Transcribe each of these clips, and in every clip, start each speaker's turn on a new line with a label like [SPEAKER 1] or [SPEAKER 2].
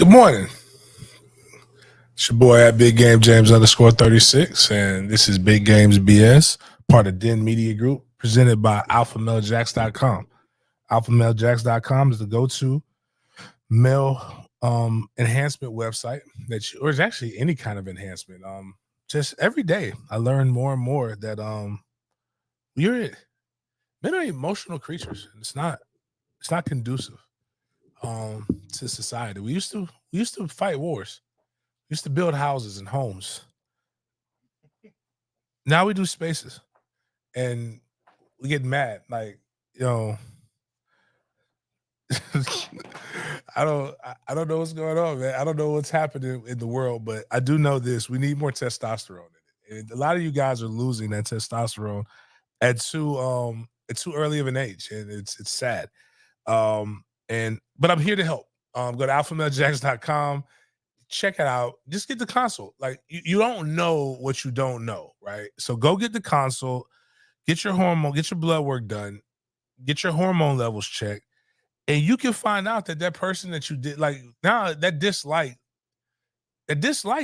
[SPEAKER 1] Good morning. It's your boy at Big Game James _36, and this is Big Games BS, part of Den Media Group, presented by AlphaMaleJacks.com. AlphaMaleJacks.com is the go-to male enhancement website or it's actually any kind of enhancement. Just every day I learn more and more that men are emotional creatures, and it's not conducive to society. We used to fight wars. We used to build houses and homes. Now we do spaces, and we get mad. Like, I don't know what's going on, man. I don't know what's happening in the world, but I do know this: we need more testosterone in it. And a lot of you guys are losing that testosterone at too early of an age, and it's sad. But I'm here to help. Go to alphamalejacks.com. Check it out. Just get the consult. Like, you don't know what you don't know, right? So go get the consult, get your blood work done, get your hormone levels checked, and you can find out that person that you did, like, now that dislike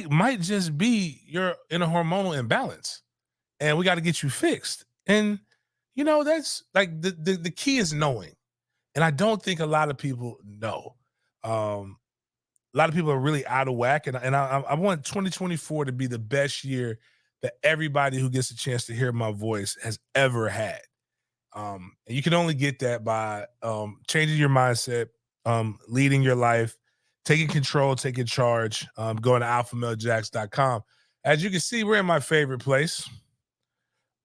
[SPEAKER 1] might just be you're in a hormonal imbalance, and we got to get you fixed. And that's like the key is knowing, and I don't think a lot of people know. A lot of people are really out of whack, and I want 2024 to be the best year that everybody who gets a chance to hear my voice has ever had. And you can only get that by changing your mindset, leading your life, taking control, taking charge, going to alphamalejacks.com. As you can see, we're in my favorite place,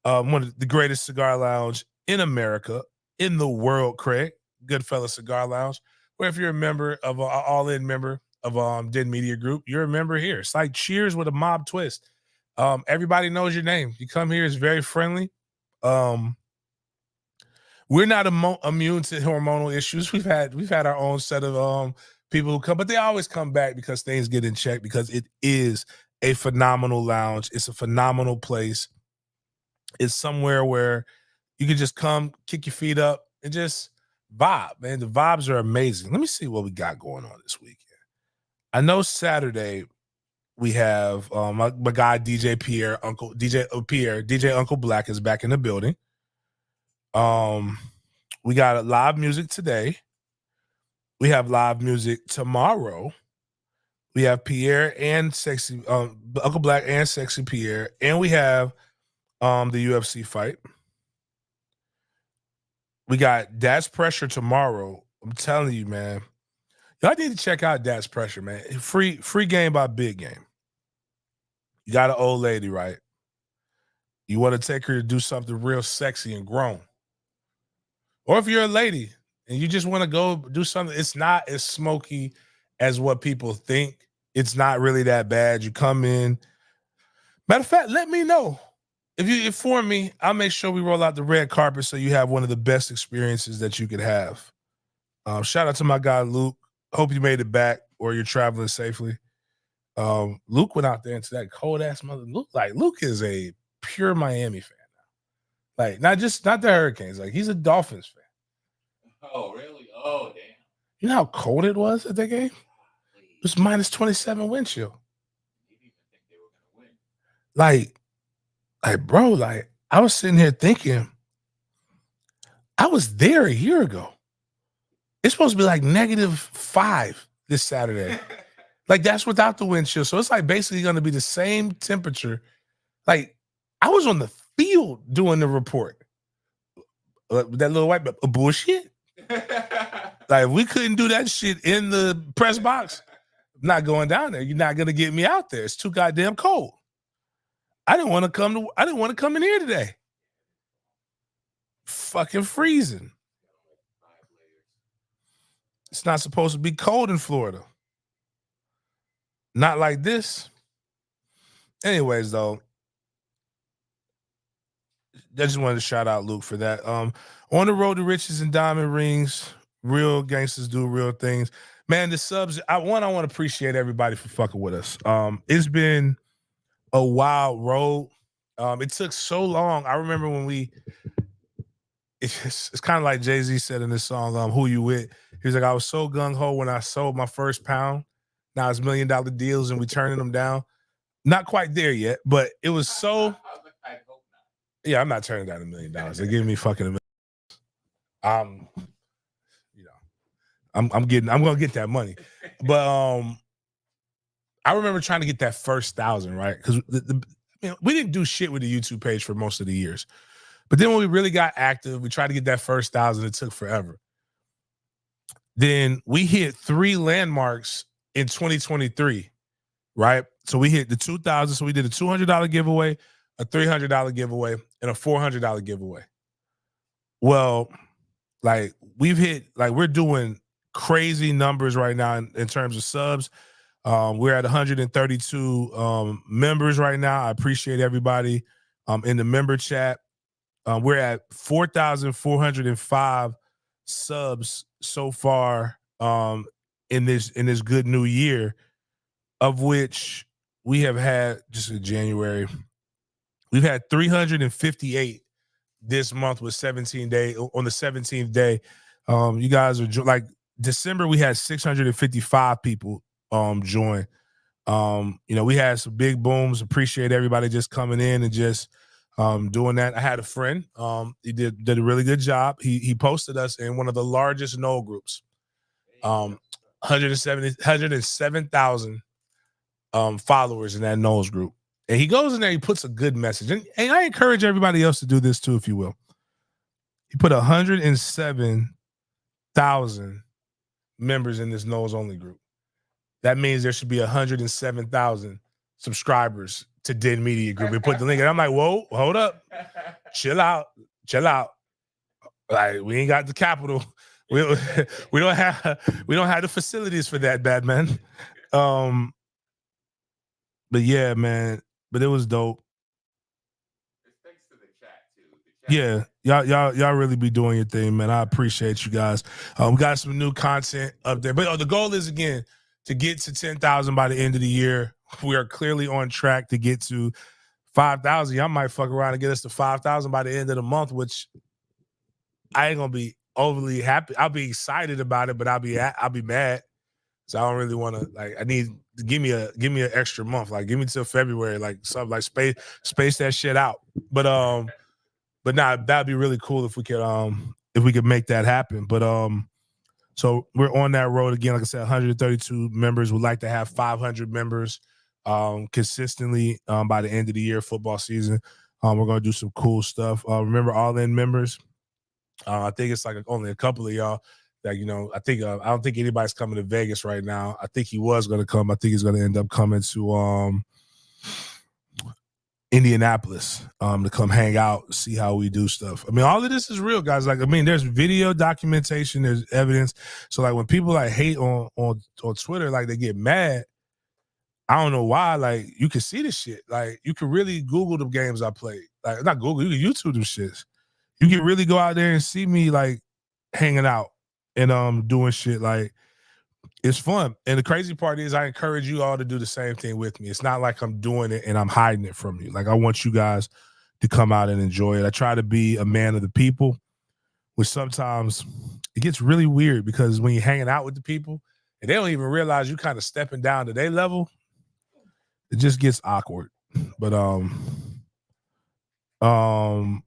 [SPEAKER 1] one of the greatest cigar lounge in America, in the world, Craig, Goodfellas Cigar Lounge, where if you're a member of an all-in member of Den Media Group, you're a member here. It's like Cheers with a mob twist. Everybody knows your name. You come here, it's very friendly. We're not immune to hormonal issues. We've had our own set of people who come, but they always come back because things get in check, because it is a phenomenal lounge. It's a phenomenal place. It's somewhere where you can just come, kick your feet up, and just vibe, man. The vibes are amazing. Let me see what we got going on this weekend. I know Saturday we have my guy DJ Uncle Black is back in the building. We got live music today. We have live music tomorrow. We have Pierre and Sexy Uncle Black and Sexy Pierre, and we have the UFC fight. We got Dad's Pressure tomorrow. I'm telling you, man. Y'all need to check out Dad's Pressure, man. Free game by Big Game. You got an old lady, right? You want to take her to do something real sexy and grown. Or if you're a lady and you just want to go do something, it's not as smoky as what people think. It's not really that bad. You come in. Matter of fact, let me know. If you inform me, I'll make sure we roll out the red carpet so you have one of the best experiences that you could have. Shout out to my guy, Luke. Hope you made it back or you're traveling safely. Luke went out there into that cold ass mother. Luke is a pure Miami fan now. Like, not the Hurricanes. Like, he's a Dolphins fan.
[SPEAKER 2] Oh, really? Oh, damn.
[SPEAKER 1] You know how cold it was at that game? It was minus 27 wind chill.
[SPEAKER 2] You didn't even think they were gonna win.
[SPEAKER 1] Bro, like, I was sitting here thinking, I was there a year ago. It's supposed to be like -5 this Saturday. Like, that's without the wind chill. So it's like basically going to be the same temperature. Like, I was on the field doing the report. That little white bullshit. Like, we couldn't do that shit in the press box. I'm not going down there. You're not going to get me out there. It's too goddamn cold. I didn't want to come in here today. Fucking freezing. It's not supposed to be cold in Florida. Not like this. Anyways, though, I just wanted to shout out Luke for that. On the road to riches and diamond rings, real gangsters do real things. Man, the subs, I want to appreciate everybody for fucking with us. It's been a wild road. It took so long. I remember when it's kind of like Jay-Z said in this song, Who You With? He was like, I was so gung-ho when I sold my first pound. Now it's $1 million deals and we turning them down. Not quite there yet, but it was so.
[SPEAKER 2] I hope not.
[SPEAKER 1] Yeah, I'm not turning down $1 million. They're giving me fucking $1 million. You know, I'm gonna get that money. But I remember trying to get that first 1,000, right? Because we didn't do shit with the YouTube page for most of the years. But then when we really got active, we tried to get that first 1,000. It took forever. Then we hit 3 landmarks in 2023, right? So we hit the 2,000. So we did a $200 giveaway, a $300 giveaway, and a $400 giveaway. Well, like we've hit, like we're doing crazy numbers right now in terms of subs. We're at 132 members right now. I appreciate everybody in the member chat. We're at 4,405 subs so far in this good new year, of which we have had just in January. We've had 358 this month with 17 day on the 17th day. You guys are like December. We had 655 people join. We had some big booms. Appreciate everybody just coming in and just doing that. I had a friend. He did a really good job. He posted us in one of the largest Knoll groups. 107,000 followers in that Knowles group. And he goes in there, he puts a good message. And I encourage everybody else to do this too, if you will. He put 107,000 members in this Knowles only group. That means there should be 107,000 subscribers to Den Media Group. We put the link, and I'm like, whoa, hold up, chill out. Like we ain't got the capital. We don't have the facilities for that, bad man. But yeah, man. But it was dope.
[SPEAKER 2] Thanks to the chat too.
[SPEAKER 1] Yeah, y'all really be doing your thing, man. I appreciate you guys. We got some new content up there, but the goal is again to get to 10,000 by the end of the year. We are clearly on track to get to 5,000. Y'all might fuck around and get us to 5,000 by the end of the month, which I ain't gonna be overly happy. I'll be excited about it, but I'll be mad. So I don't really want to I need to give me an extra month. Like give me till February, like something like space that shit out. But nah, that'd be really cool if we could make that happen. But so we're on that road again. Like I said, 132 members. We'd like to have 500 members consistently by the end of the year, football season. We're gonna do some cool stuff. Remember, all in members. I think it's like only a couple of y'all that I think I don't think anybody's coming to Vegas right now. I think he was going to come. I think he's going to end up coming to Indianapolis to come hang out, see how we do stuff. I mean, all of this is real, guys. Like, I mean, there's video documentation, there's evidence. So like when people like hate on Twitter, like they get mad. I don't know why. Like you can see this shit. Like you can really Google the games I played. Like not Google, you can YouTube them shits. You can really go out there and see me like hanging out and doing shit. Like it's fun. And the crazy part is I encourage you all to do the same thing with me. It's not like I'm doing it and I'm hiding it from you. Like I want you guys to come out and enjoy it. I try to be a man of the people, which sometimes it gets really weird because when you're hanging out with the people and they don't even realize you kind of stepping down to their level, it just gets awkward. But hold on.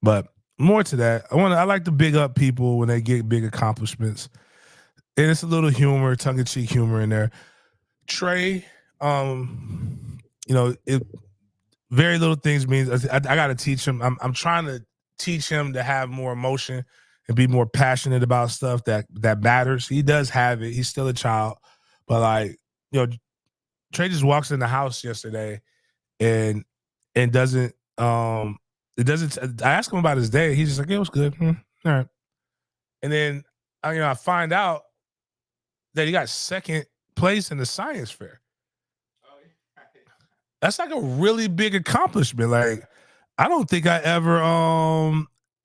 [SPEAKER 1] But more to that, I like to big up people when they get big accomplishments. And it's a little humor, tongue-in-cheek humor in there. Trey, very little things means I gotta teach him. I'm trying to teach him to have more emotion and be more passionate about stuff that matters. He does have it. He's still a child. But like, Trey just walks in the house yesterday and doesn't it doesn't. I asked him about his day. He's just like, it was good. All right. And then I find out that he got second place in the science fair. That's like a really big accomplishment. Like, I don't think I ever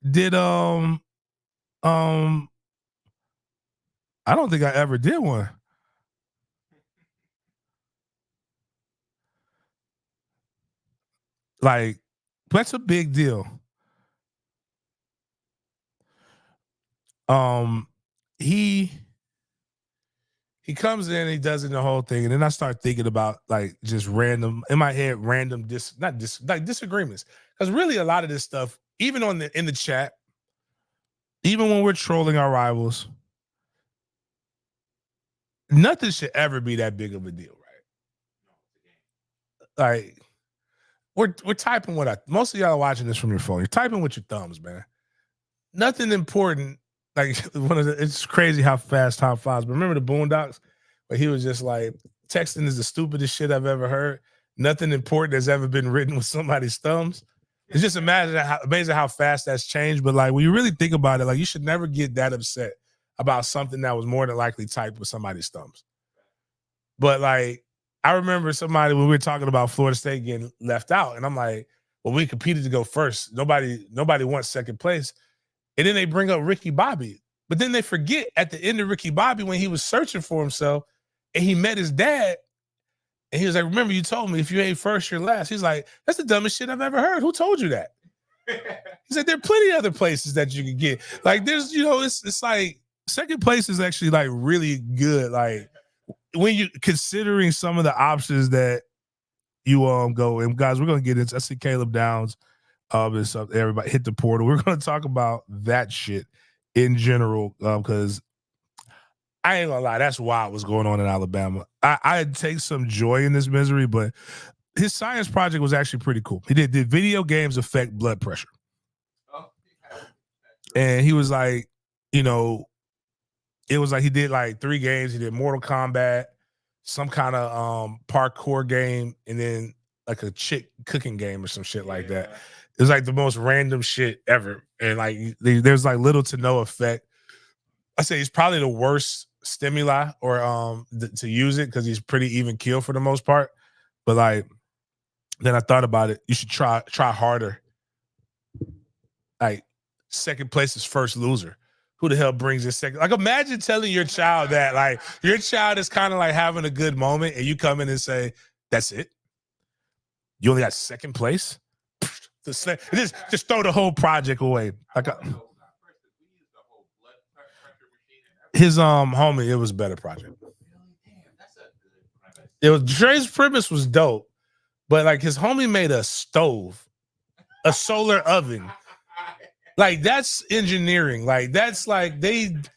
[SPEAKER 1] did I don't think I ever did one. Like, that's a big deal. He comes in, he does it the whole thing, and then I start thinking about like just random in my head, random disagreements. Because really, a lot of this stuff, even in the chat, even when we're trolling our rivals, nothing should ever be that big of a deal, right? Like we're typing most of y'all are watching this from your phone. You're typing with your thumbs, man. Nothing important. Like it's crazy how fast time flies. But remember the Boondocks, where he was just like, texting is the stupidest shit I've ever heard. Nothing important has ever been written with somebody's thumbs. It's just amazing how fast that's changed. But like when you really think about it, like you should never get that upset about something that was more than likely typed with somebody's thumbs. But like I remember somebody when we were talking about Florida State getting left out, and I'm like, well, we competed to go first. Nobody wants second place. And then they bring up Ricky Bobby. But then they forget at the end of Ricky Bobby when he was searching for himself and he met his dad. And he was like, remember, you told me if you ain't first, you're last. He's like, that's the dumbest shit I've ever heard. Who told you that? He said, there are plenty of other places that you can get. Like, there's, it's like second place is actually like really good. Like, when you considering some of the options that you go, and guys, we're going to get into, I see Caleb Downs. Everybody hit the portal. We're going to talk about that shit in general because I ain't gonna lie, that's wild what's going on in Alabama. I take some joy in this misery, but his science project was actually pretty cool. He did video games affect blood pressure? And he was like, it was like he did like 3 games. He did Mortal Kombat, some kind of parkour game, and then like a chick cooking game or some shit like that. It was like the most random shit ever. And like there's like little to no effect. I say he's probably the worst stimuli or to use it because he's pretty even keel for the most part. But like then I thought about it. You should try harder. Like second place is first loser. Who the hell brings this second? Like imagine telling your child that like your child is kind of like having a good moment and you come in and say, that's it? You only got second place? Just throw the whole project away. Like his homie, it was a better project. It was Dre's premise was dope, but like his homie made a stove, a solar oven. Like that's engineering. Like that's like and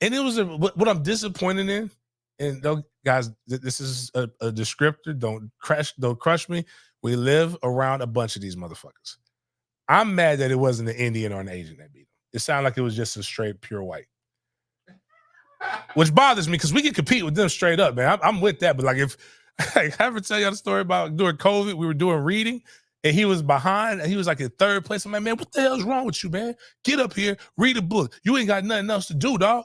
[SPEAKER 1] it was what I'm disappointed in. And guys, this is a descriptor. Don't crush me. We live around a bunch of these motherfuckers. I'm mad that it wasn't an Indian or an Asian that beat him. It sounded like it was just a straight pure white. Which bothers me because we can compete with them straight up, man. I'm with that. But like if I ever tell you the story about during COVID, we were doing reading and he was behind and he was like in third place. I'm like, man, what the hell's wrong with you, man? Get up here, read a book. You ain't got nothing else to do, dog.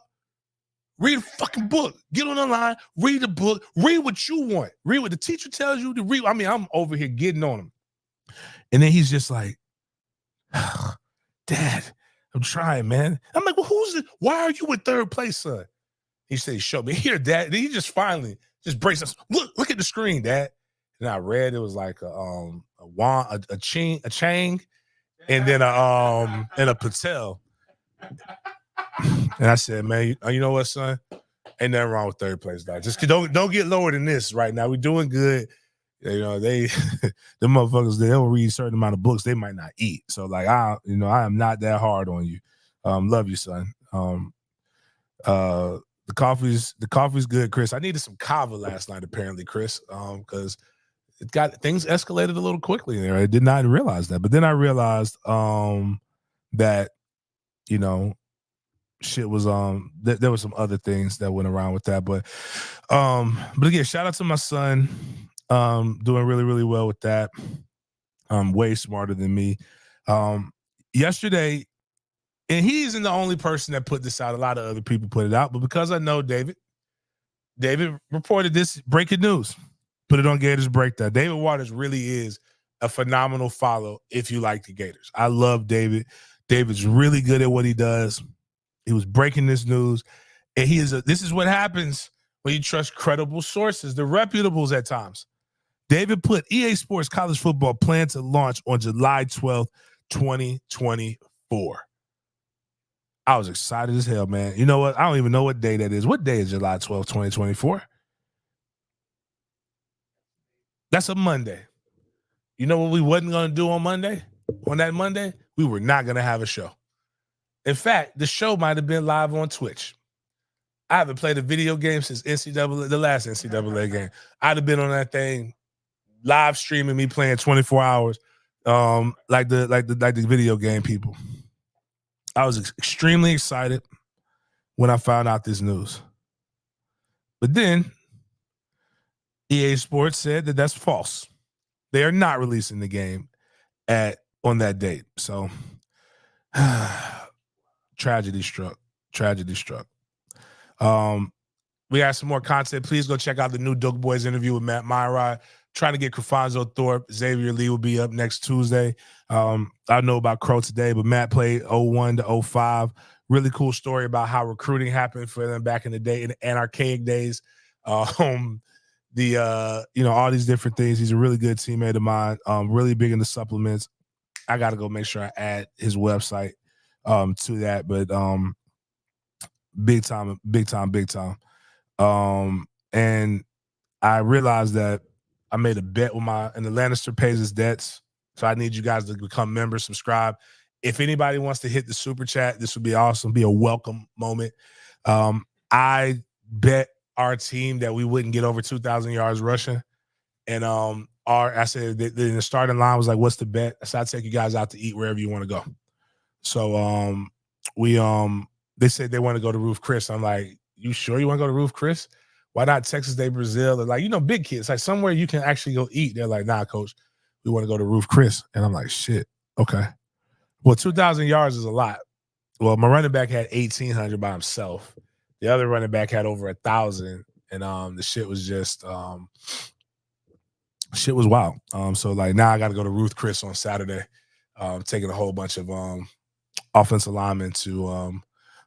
[SPEAKER 1] Read a fucking book. Get on the line, read a book, read what you want. Read what the teacher tells you to read. I mean, I'm over here getting on him. And then he's just like, Dad, I'm trying, man. I'm like, well, why are you in third place, son? He said, show me. Here, Dad. Then he just finally just breaks us. Look at the screen, Dad. And I read it was like a wand, a Chang, and then a Patel. And I said, man, you know what, son? Ain't nothing wrong with third place, dog. Just don't get lower than this right now. We're doing good. They the motherfuckers, they'll read a certain amount of books they might not eat. So like I am not that hard on you. Love you, son. The coffee's good, Chris. I needed some kava last night, apparently, Chris. Because things escalated a little quickly there. I did not realize that. But then I realized that, shit was there were some other things that went around with that. But again, shout out to my son. Doing really, really well with that. Way smarter than me. Yesterday, and he isn't the only person that put this out. A lot of other people put it out, but because I know David reported this breaking news, put it on Gators Breakdown. David Waters really is a phenomenal follow if you like the Gators. I love David. David's really good at what he does. He was breaking this news, and this is what happens when you trust credible sources, the reputables at times. David put EA Sports College Football plan to launch on July 12th, 2024. I was excited as hell, man. You know what? I don't even know what day that is. What day is July 12th, 2024? That's a Monday. You know what we wasn't going to do on Monday? On that Monday, we were not going to have a show. In fact, the show might have been live on Twitch. I haven't played a video game since NCAA, the last NCAA game. I'd have been on that thing live streaming me playing 24 hours, like the video game people. I was extremely excited when I found out this news. But then EA Sports said that that's false. They are not releasing the game on that date. So tragedy struck. We got some more content. Please go check out the new Doug Boys interview with Matt Myrod. Trying to get Crefonzo Thorpe. Xavier Lee will be up next Tuesday. I know about Crow today, but Matt played 01 to 05. Really cool story about how recruiting happened for them back in the day, in the archaic days. All these different things. He's a really good teammate of mine. Really big into supplements. I got to go make sure I add his website to that, but big time. And I realized that I made a bet with and the Lannister pays his debts. So I need you guys to become members, subscribe. If anybody wants to hit the super chat, this would be awesome. Be a welcome moment. I bet our team that we wouldn't get over 2,000 yards rushing. And I said the starting line was like, what's the bet? I said, I'll take you guys out to eat wherever you want to go. So they said they want to go to Roof Chris. I'm like, you sure you want to go to Roof Chris? Why not Texas Day Brazil? They're like, big kids, like somewhere you can actually go eat. They're like, nah, coach, we want to go to Roof Chris. And I'm like, shit, okay. Well, 2,000 yards is a lot. Well, my running back had 1,800 by himself. The other running back had over 1,000. And the shit was just shit was wild. So like now I got to go to Ruth Chris on Saturday, taking a whole bunch of offensive linemen to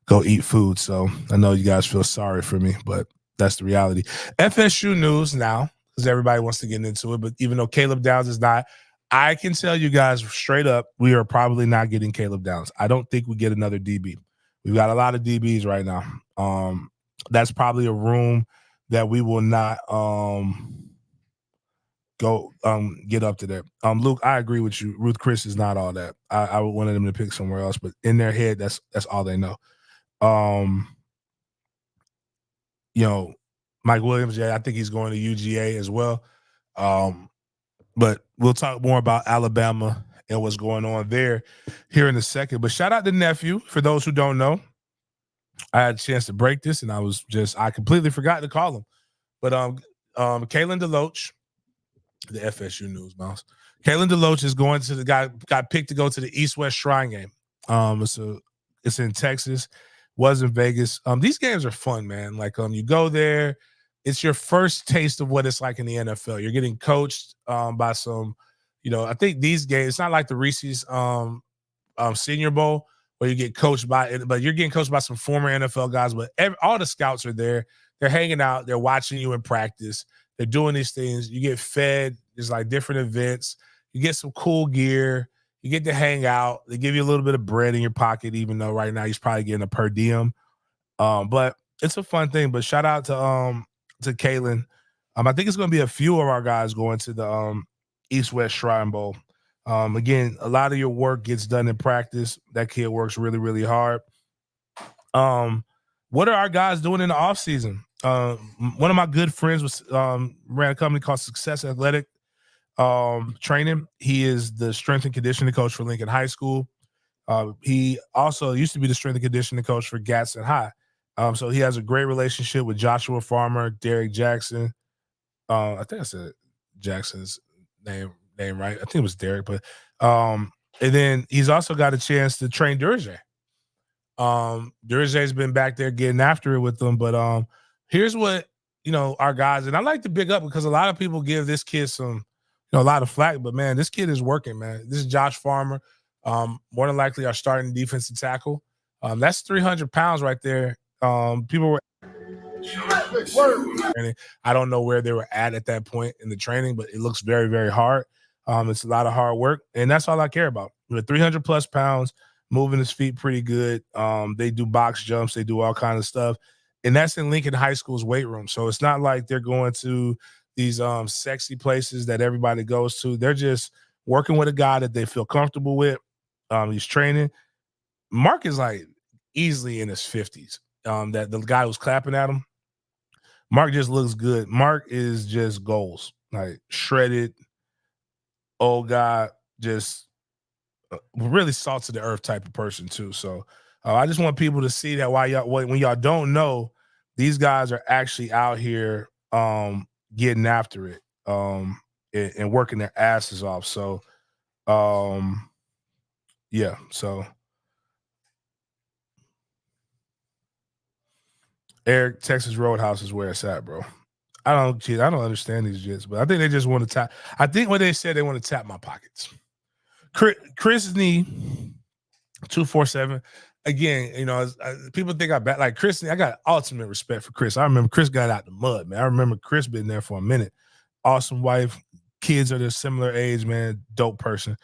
[SPEAKER 1] go eat food. So I know you guys feel sorry for me, but that's the reality. FSU news now, because everybody wants to get into it. But even though Caleb Downs is not, I can tell you guys straight up, we are probably not getting Caleb Downs. I don't think we get another DB. We've got a lot of DBs right now. That's probably a room that we will not go get up to there. Luke, I agree with you. Ruth Chris is not all that. I wanted them to pick somewhere else, but in their head, that's all they know. Mike Williams, I think he's going to UGA as well. But we'll talk more about Alabama and what's going on there here in a second. But shout out to Nephew. For those who don't know, I had a chance to break this, and I completely forgot to call him. But Kalen DeLoach, the FSU News Mouse. Kalen DeLoach is going to got picked to go to the East-West Shrine game. It's in Texas, was in Vegas. These games are fun, man. Like you go there, it's your first taste of what it's like in the NFL. You're getting coached by some, I think these games, it's not like the Reese's Senior Bowl where you get coached but you're getting coached by some former NFL guys. But all the scouts are there. They're hanging out. They're watching you in practice. They're doing these things. You get fed. There's like different events. You get some cool gear. You get to hang out. They give you a little bit of bread in your pocket, even though right now he's probably getting a per diem. But it's a fun thing. But shout out to Kalen. I think it's going to be a few of our guys going to the East-West Shrine Bowl. Again, a lot of your work gets done in practice. That kid works really, really hard. What are our guys doing in the offseason? One of my good friends ran a company called Success Athletic Training. He is the strength and conditioning coach for Lincoln High School. He also used to be the strength and conditioning coach for Gadsden High. So he has a great relationship with Joshua Farmer, Derek Jackson. I think I said Jackson's name right. I think it was Derek, but and then he's also got a chance to train Durjay. Durjay's been back there getting after it with them, but here's what our guys, and I like to big up because a lot of people give this kid some a lot of flack, but man, this kid is working, man. This is Josh Farmer, more than likely our starting defensive tackle. That's 300 pounds right there. People were I don't know where they were at that point in the training, but it looks very, very hard. It's a lot of hard work, and that's all I care about. With 300 plus pounds, moving his feet pretty good. They do box jumps, they do all kinds of stuff, and that's in Lincoln High School's weight room. So it's not like they're going to these sexy places that everybody goes to. They're just working with a guy that they feel comfortable with. He's training. Mark is like easily in his 50s. That the guy who's clapping at him, Mark just looks good. Mark is just goals, like shredded, old guy, just really salt to the earth type of person too. So I just want people to see that when y'all don't know, these guys are actually out here getting after it and working their asses off. So yeah, so Eric, Texas Roadhouse is where it's at, bro. I don't understand these jits, but I think they just want to tap. I think what they said, they want to tap my pockets. Chris Nee 247. Again, people think I bad like Chris. I got ultimate respect for Chris. I remember Chris got out the mud, man. I remember Chris been there for a minute. Awesome wife, kids are the similar age, man. Dope person.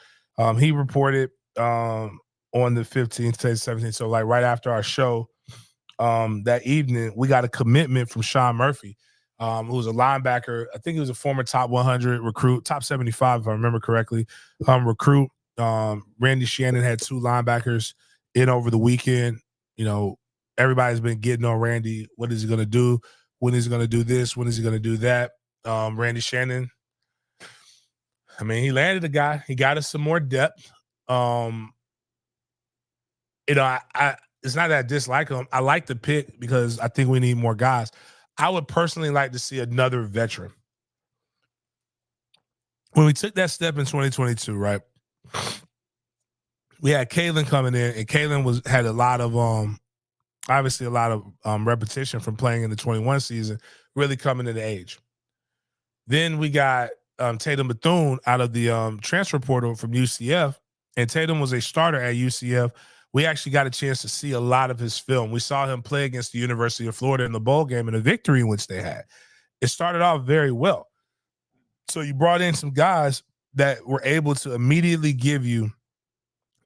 [SPEAKER 1] He reported on the 15th to 17th. So like right after our show, that evening, we got a commitment from Sean Murphy, who was a linebacker. I think he was a former top 100 recruit, top 75, if I remember correctly, recruit. Randy Shannon had 2 linebackers in over the weekend. Everybody's been getting on Randy. What is he going to do? When is he going to do this? When is he going to do that? Randy Shannon, I mean, he landed a guy. He got us some more depth. I it's not that I dislike him. I like the pick because I think we need more guys. I would personally like to see another veteran. When we took that step in 2022, right? We had Kalen coming in, and Kalen had a lot of obviously a lot of repetition from playing in the 21 season, really coming into age. Then we got Tatum Bethune out of the transfer portal from UCF, and Tatum was a starter at UCF. We actually got a chance to see a lot of his film. We saw him play against the University of Florida in the bowl game in a victory in which they had. It started off very well. So you brought in some guys that were able to immediately give you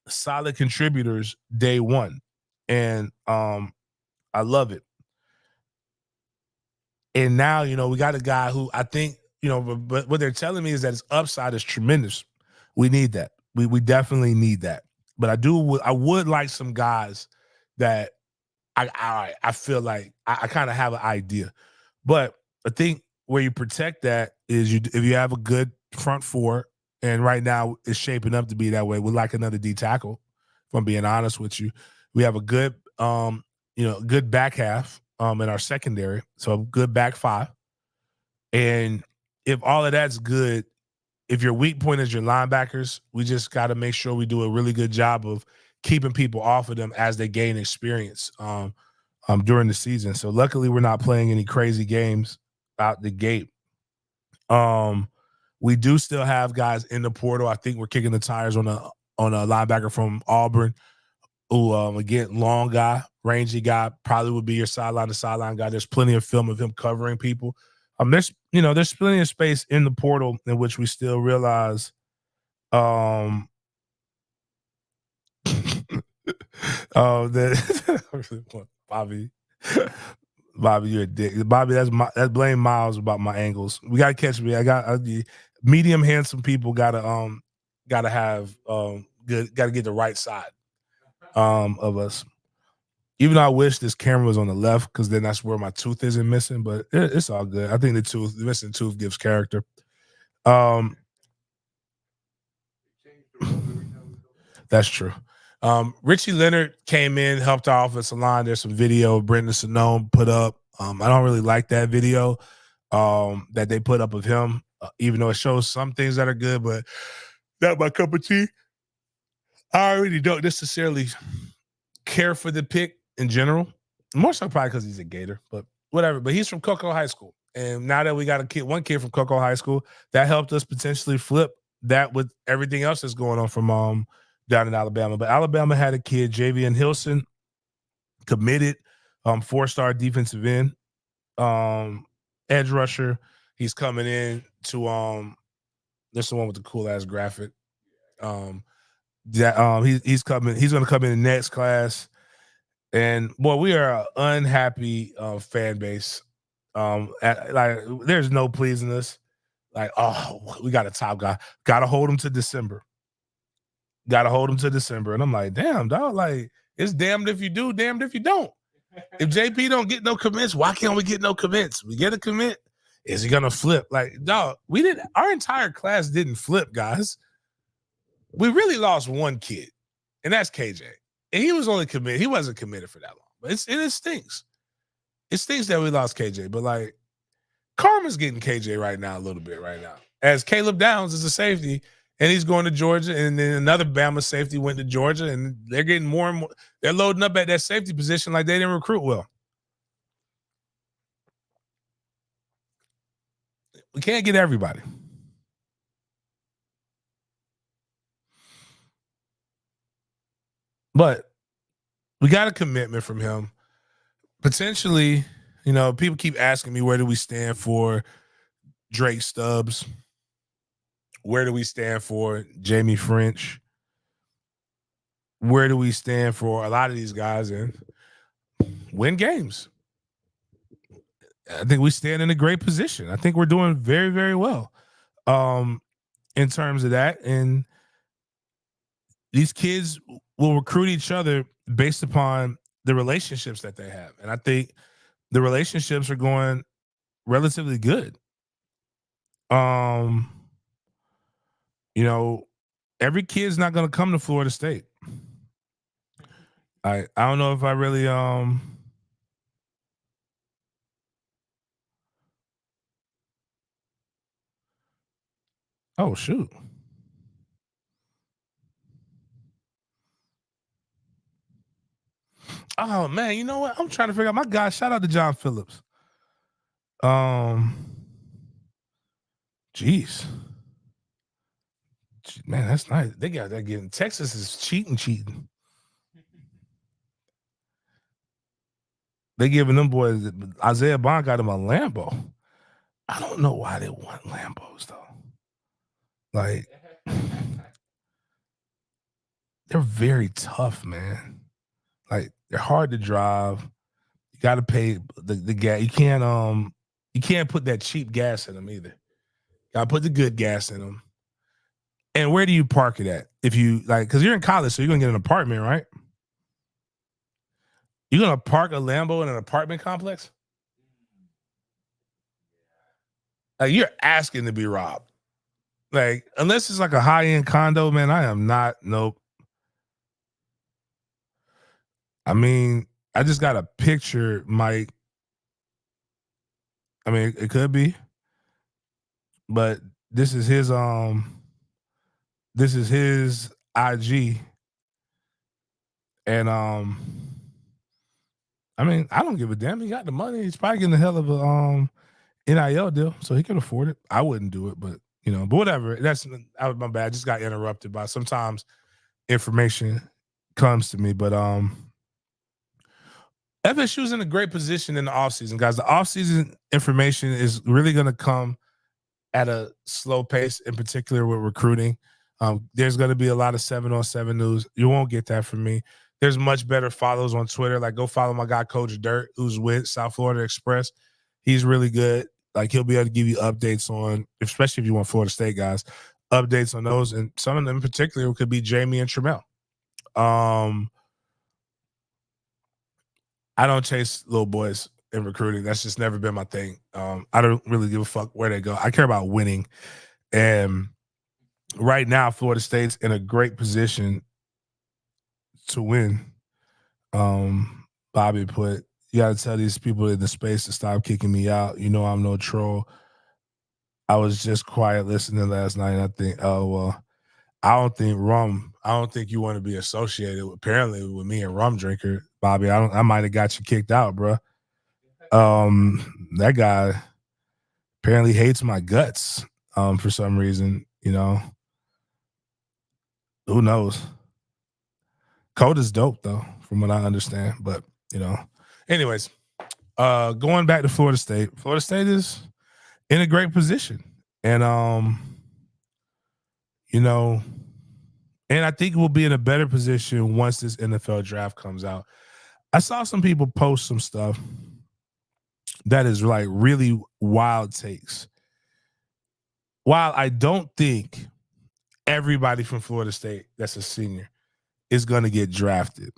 [SPEAKER 1] solid contributors day one. And I love it. And now, we got a guy who I think, but what they're telling me is that his upside is tremendous. We need that. We definitely need that. But I would like some guys that I feel like I kind of have an idea. But I think where you protect that is if you have a good front four, and right now it's shaping up to be that way. We like another D tackle, if I'm being honest with you. We have a good good back half in our secondary, so a good back 5. And if all of that's good, if your weak point is your linebackers, we just got to make sure we do a really good job of keeping people off of them as they gain experience during the season. So luckily we're not playing any crazy games out the gate. We do still have guys in the portal. I think we're kicking the tires on a linebacker from Auburn, who again, long guy, rangy guy, probably would be your sideline to sideline guy. There's plenty of film of him covering people. There's plenty of space in the portal in which we still realize that Bobby, you're a dick. Bobby, that's blame Miles about my angles. We gotta catch me. I got medium handsome people gotta have gotta get the right side of us. Even though I wish this camera was on the left, because then that's where my tooth isn't missing, but it's all good. I think the missing tooth gives character. That's true. Richie Leonard came in, helped our offensive line. There's some video Brendan Sonone put up. I don't really like that video that they put up of him, even though it shows some things that are good, but not my cup of tea. I really don't necessarily care for the pick in general. More so probably because he's a Gator, but whatever. But he's from Cocoa High School. And now that we got one kid from Cocoa High School, that helped us potentially flip that with everything else that's going on from down in Alabama. But Alabama had a kid, Javian Hilson, committed, 4-star defensive end, edge rusher. He's coming in to this is the one with the cool ass graphic. that he's coming. He's going to come in the next class, and boy, we are an unhappy fan base. Like there's no pleasing us. Like, oh, we got a top guy. Got to hold him to December. Got to hold him to December, and I'm like, damn, dog. Like, it's damned if you do, damned if you don't. If JP don't get no commits, why can't we get no commits? We get a commit. Is he gonna flip? Like, dog, we didn't. Our entire class didn't flip, guys. We really lost one kid, and that's KJ. And he was only committed. He wasn't committed for that long. But it stinks. It stinks that we lost KJ. But like, Karma's getting KJ right now a little bit right now. As Caleb Downs is a safety, and he's going to Georgia, and then another Bama safety went to Georgia, and they're getting more and more. They're loading up at that safety position like they didn't recruit well. We can't get everybody. But we got a commitment from him. Potentially, you know, people keep asking me, where do we stand for Drake Stubbs? Where do we stand for Jamie French? Where do we stand for a lot of these guys and win games? I think we stand in a great position. I think we're doing very, very well in terms of that. And these kids will recruit each other based upon the relationships that they have. And I think the relationships are going relatively good. You know, every kid's not going to come to Florida State. I don't know if I really oh shoot. Oh man, you know what? I'm trying to figure out my guy. Shout out to John Phillips. Jeez. Man, that's nice. They got that getting Texas is cheating. They giving them boys Isaiah Bond got him a Lambo. I don't know why they want Lambos though. Like they're very tough, man. Like they're hard to drive. You got to pay the gas. You can't put that cheap gas in them either. Got to put the good gas in them. And where do you park it at? If you like, because you're in college, so you're gonna get an apartment, right? You're gonna park a Lambo in an apartment complex? Like you're asking to be robbed. Like, unless it's like a high-end condo, man, I am not. Nope. I mean, I just got a picture, Mike. I mean, it could be, but this is his IG. And I mean, I don't give a damn. He got the money. He's probably getting a hell of a NIL deal, so he can afford it. I wouldn't do it, but you know, but whatever. That was my bad. I just got interrupted by sometimes information comes to me. But FSU's in a great position in the offseason, guys. The offseason information is really gonna come at a slow pace, in particular with recruiting. There's going to be a lot of 7-on-7 news. You won't get that from me. There's much better follows on Twitter. Like, go follow my guy, Coach Dirt, who's with South Florida Express. He's really good. Like, he'll be able to give you updates on, especially if you want Florida State guys, updates on those. And some of them in particular could be Jamie and Tramel. I don't chase little boys in recruiting. That's just never been my thing. I don't really give a fuck where they go. I care about winning. And right now, Florida State's in a great position to win. Bobby put, you got to tell these people in the space to stop kicking me out. You know I'm no troll. I was just quiet listening last night. And I think, oh, well, I don't think you want to be associated with, apparently with me and rum drinker, Bobby. I might have got you kicked out, bro. That guy apparently hates my guts for some reason, you know. Who knows? Coda's dope though, from what I understand. But you know, anyways, going back to Florida State. Florida State is in a great position, and you know, And I think we'll be in a better position once this NFL draft comes out. I saw some people post some stuff that is like really wild takes. While I don't think everybody from Florida State that's a senior is going to get drafted,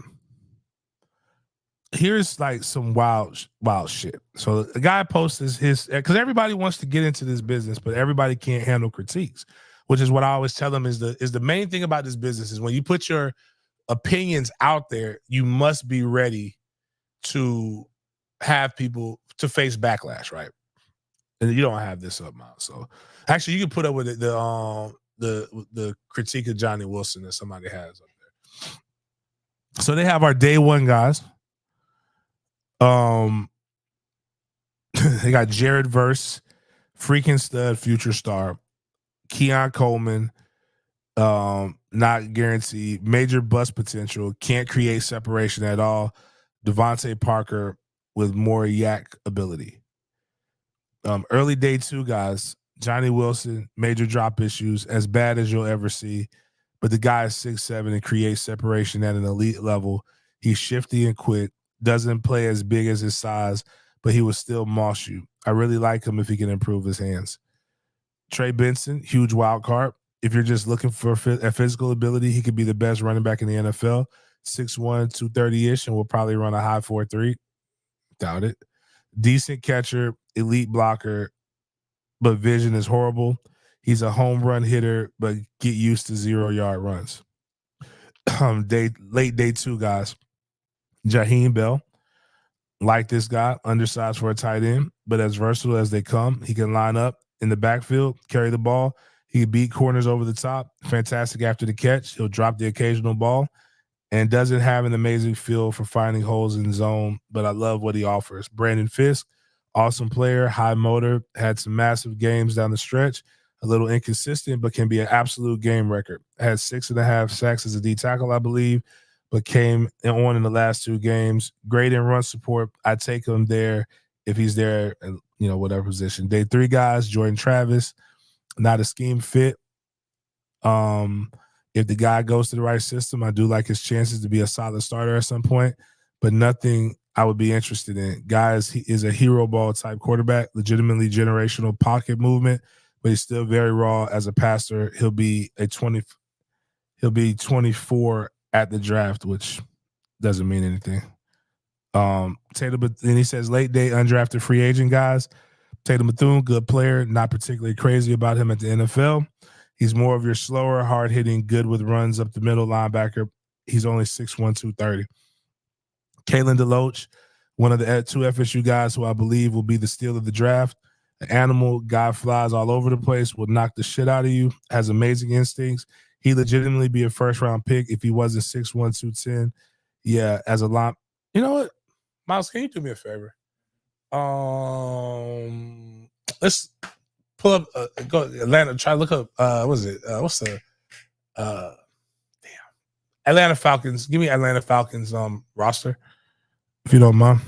[SPEAKER 1] here's like some wild shit. So the guy posts his because everybody wants to get into this business, but everybody can't handle critiques, which is what I always tell them is the main thing about this business is when you put your opinions out there, you must be ready to have people to face backlash, right? And you don't have this up, Miles. So actually, you can put up with it, the critique of Johnny Wilson that somebody has up there. So they have our day one guys. They got Jared Verse, freaking stud, future star, Keon Coleman, not guaranteed, major bust potential, can't create separation at all. Devontae Parker with more yak ability. Early day two guys, Johnny Wilson, major drop issues, as bad as you'll ever see. But the guy is 6'7" and creates separation at an elite level. He's shifty and quick, doesn't play as big as his size, but he will still moss you. I really like him if he can improve his hands. Trey Benson, huge wild card. If you're just looking for a physical ability, he could be the best running back in the NFL. 6'1", 230-ish, and will probably run a high 4.3. Doubt it. Decent catcher, elite blocker, but vision is horrible. He's a home run hitter, but get used to 0-yard runs. Late day two guys. Jaheim Bell, like this guy, undersized for a tight end, but as versatile as they come. He can line up in the backfield, carry the ball. He can beat corners over the top. Fantastic after the catch. He'll drop the occasional ball and doesn't have an amazing feel for finding holes in zone, but I love what he offers. Brandon Fisk, awesome player, high motor, had some massive games down the stretch, a little inconsistent, but can be an absolute game record. Had 6.5 sacks as a D tackle, I believe, but came on in the last 2 games. Great in run support. I take him there if he's there, whatever position. Day 3 guys, Jordan Travis, not a scheme fit. If the guy goes to the right system, I do like his chances to be a solid starter at some point, but nothing I would be interested in. Guys, he is a hero ball type quarterback, legitimately generational pocket movement, but he's still very raw as a passer. He'll be 24 at the draft, which doesn't mean anything. Tatum, then he says late day undrafted free agent guys. Tatum Bethune, good player, not particularly crazy about him at the NFL. He's more of your slower, hard-hitting, good with runs up the middle linebacker. He's only 6'1", 230. Kalen DeLoach, one of the 2 FSU guys who I believe will be the steal of the draft. An animal, guy flies all over the place, will knock the shit out of you, has amazing instincts. He legitimately be a first-round pick if he wasn't 6'1", 210. Yeah, as a line. You know what? Miles, can you do me a favor? Let's pull up, go Atlanta, try to look up, what's the Atlanta Falcons. Give me Atlanta Falcons roster, if you don't mind.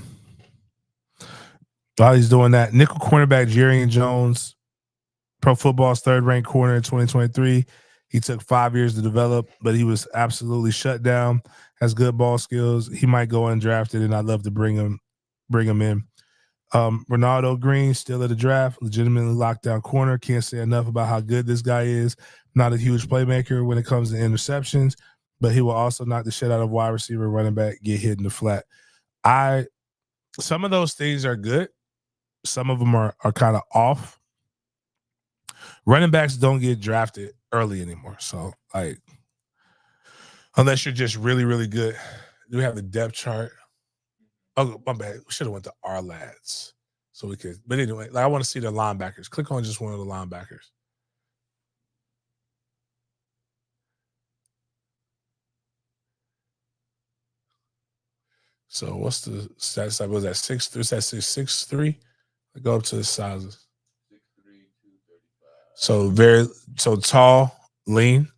[SPEAKER 1] While he's doing that, nickel cornerback Jerry Jones, Pro Football's 3rd-ranked corner in 2023. He took 5 years to develop, but he was absolutely shut down. Has good ball skills. He might go undrafted, and I'd love to bring him in. Ronaldo Green, still at the draft, legitimately lockdown corner. Can't say enough about how good this guy is. Not a huge playmaker when it comes to interceptions, but he will also knock the shit out of wide receiver, running back, get hit in the flat. Some of those things are good. Some of them are kind of off. Running backs don't get drafted early anymore. So, unless you're just really, really good. Do we have the depth chart? Oh, my bad. We should have went to our lads so we could. But anyway, I want to see the linebackers. Click on just one of the linebackers. So what's the stats? Was that 6'3"? Is that 6'3"? Go up to the sizes.
[SPEAKER 2] 6'3", 235.
[SPEAKER 1] So tall, lean.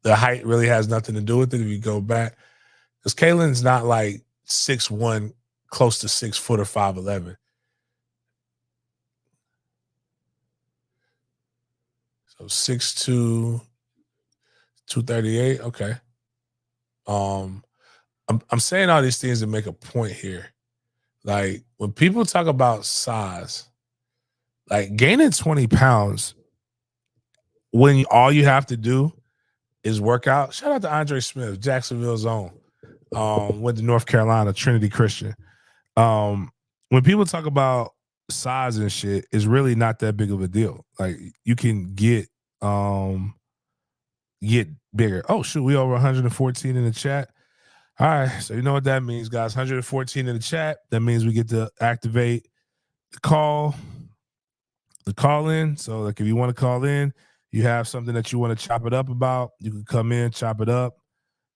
[SPEAKER 1] The height really has nothing to do with it if you go back. Because Kalen's not like 6'1", close to 6 foot or 5'11". So 6'2", 238. Okay. I'm saying all these things to make a point here. Like when people talk about size, like gaining 20 pounds when all you have to do is work out. Shout out to Andre Smith, Jacksonville's own. Went to North Carolina, Trinity Christian. When people talk about size and shit, it's really not that big of a deal. Like you can get bigger. Oh shoot, we over 114 in the chat. All right, so you know what that means, guys. 114 in the chat. That means we get to activate the call in. So like if you want to call in, you have something that you want to chop it up about, you can come in, chop it up.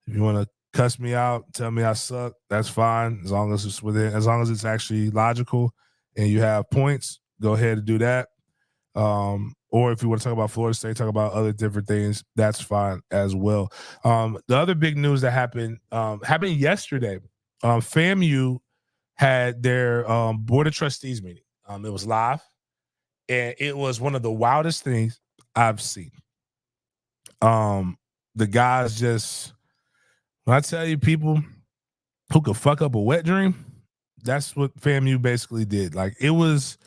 [SPEAKER 1] If you want to cuss me out, tell me I suck, that's fine. As long as it's within, as long as it's actually logical and you have points, go ahead and do that. Or if you want to talk about Florida State, talk about other different things, that's fine as well. The other big news that happened yesterday, FAMU had their board of trustees meeting. It was live, and it was one of the wildest things I've seen. The guys just, when I tell you people who could fuck up a wet dream, that's what FAMU basically did. Like it was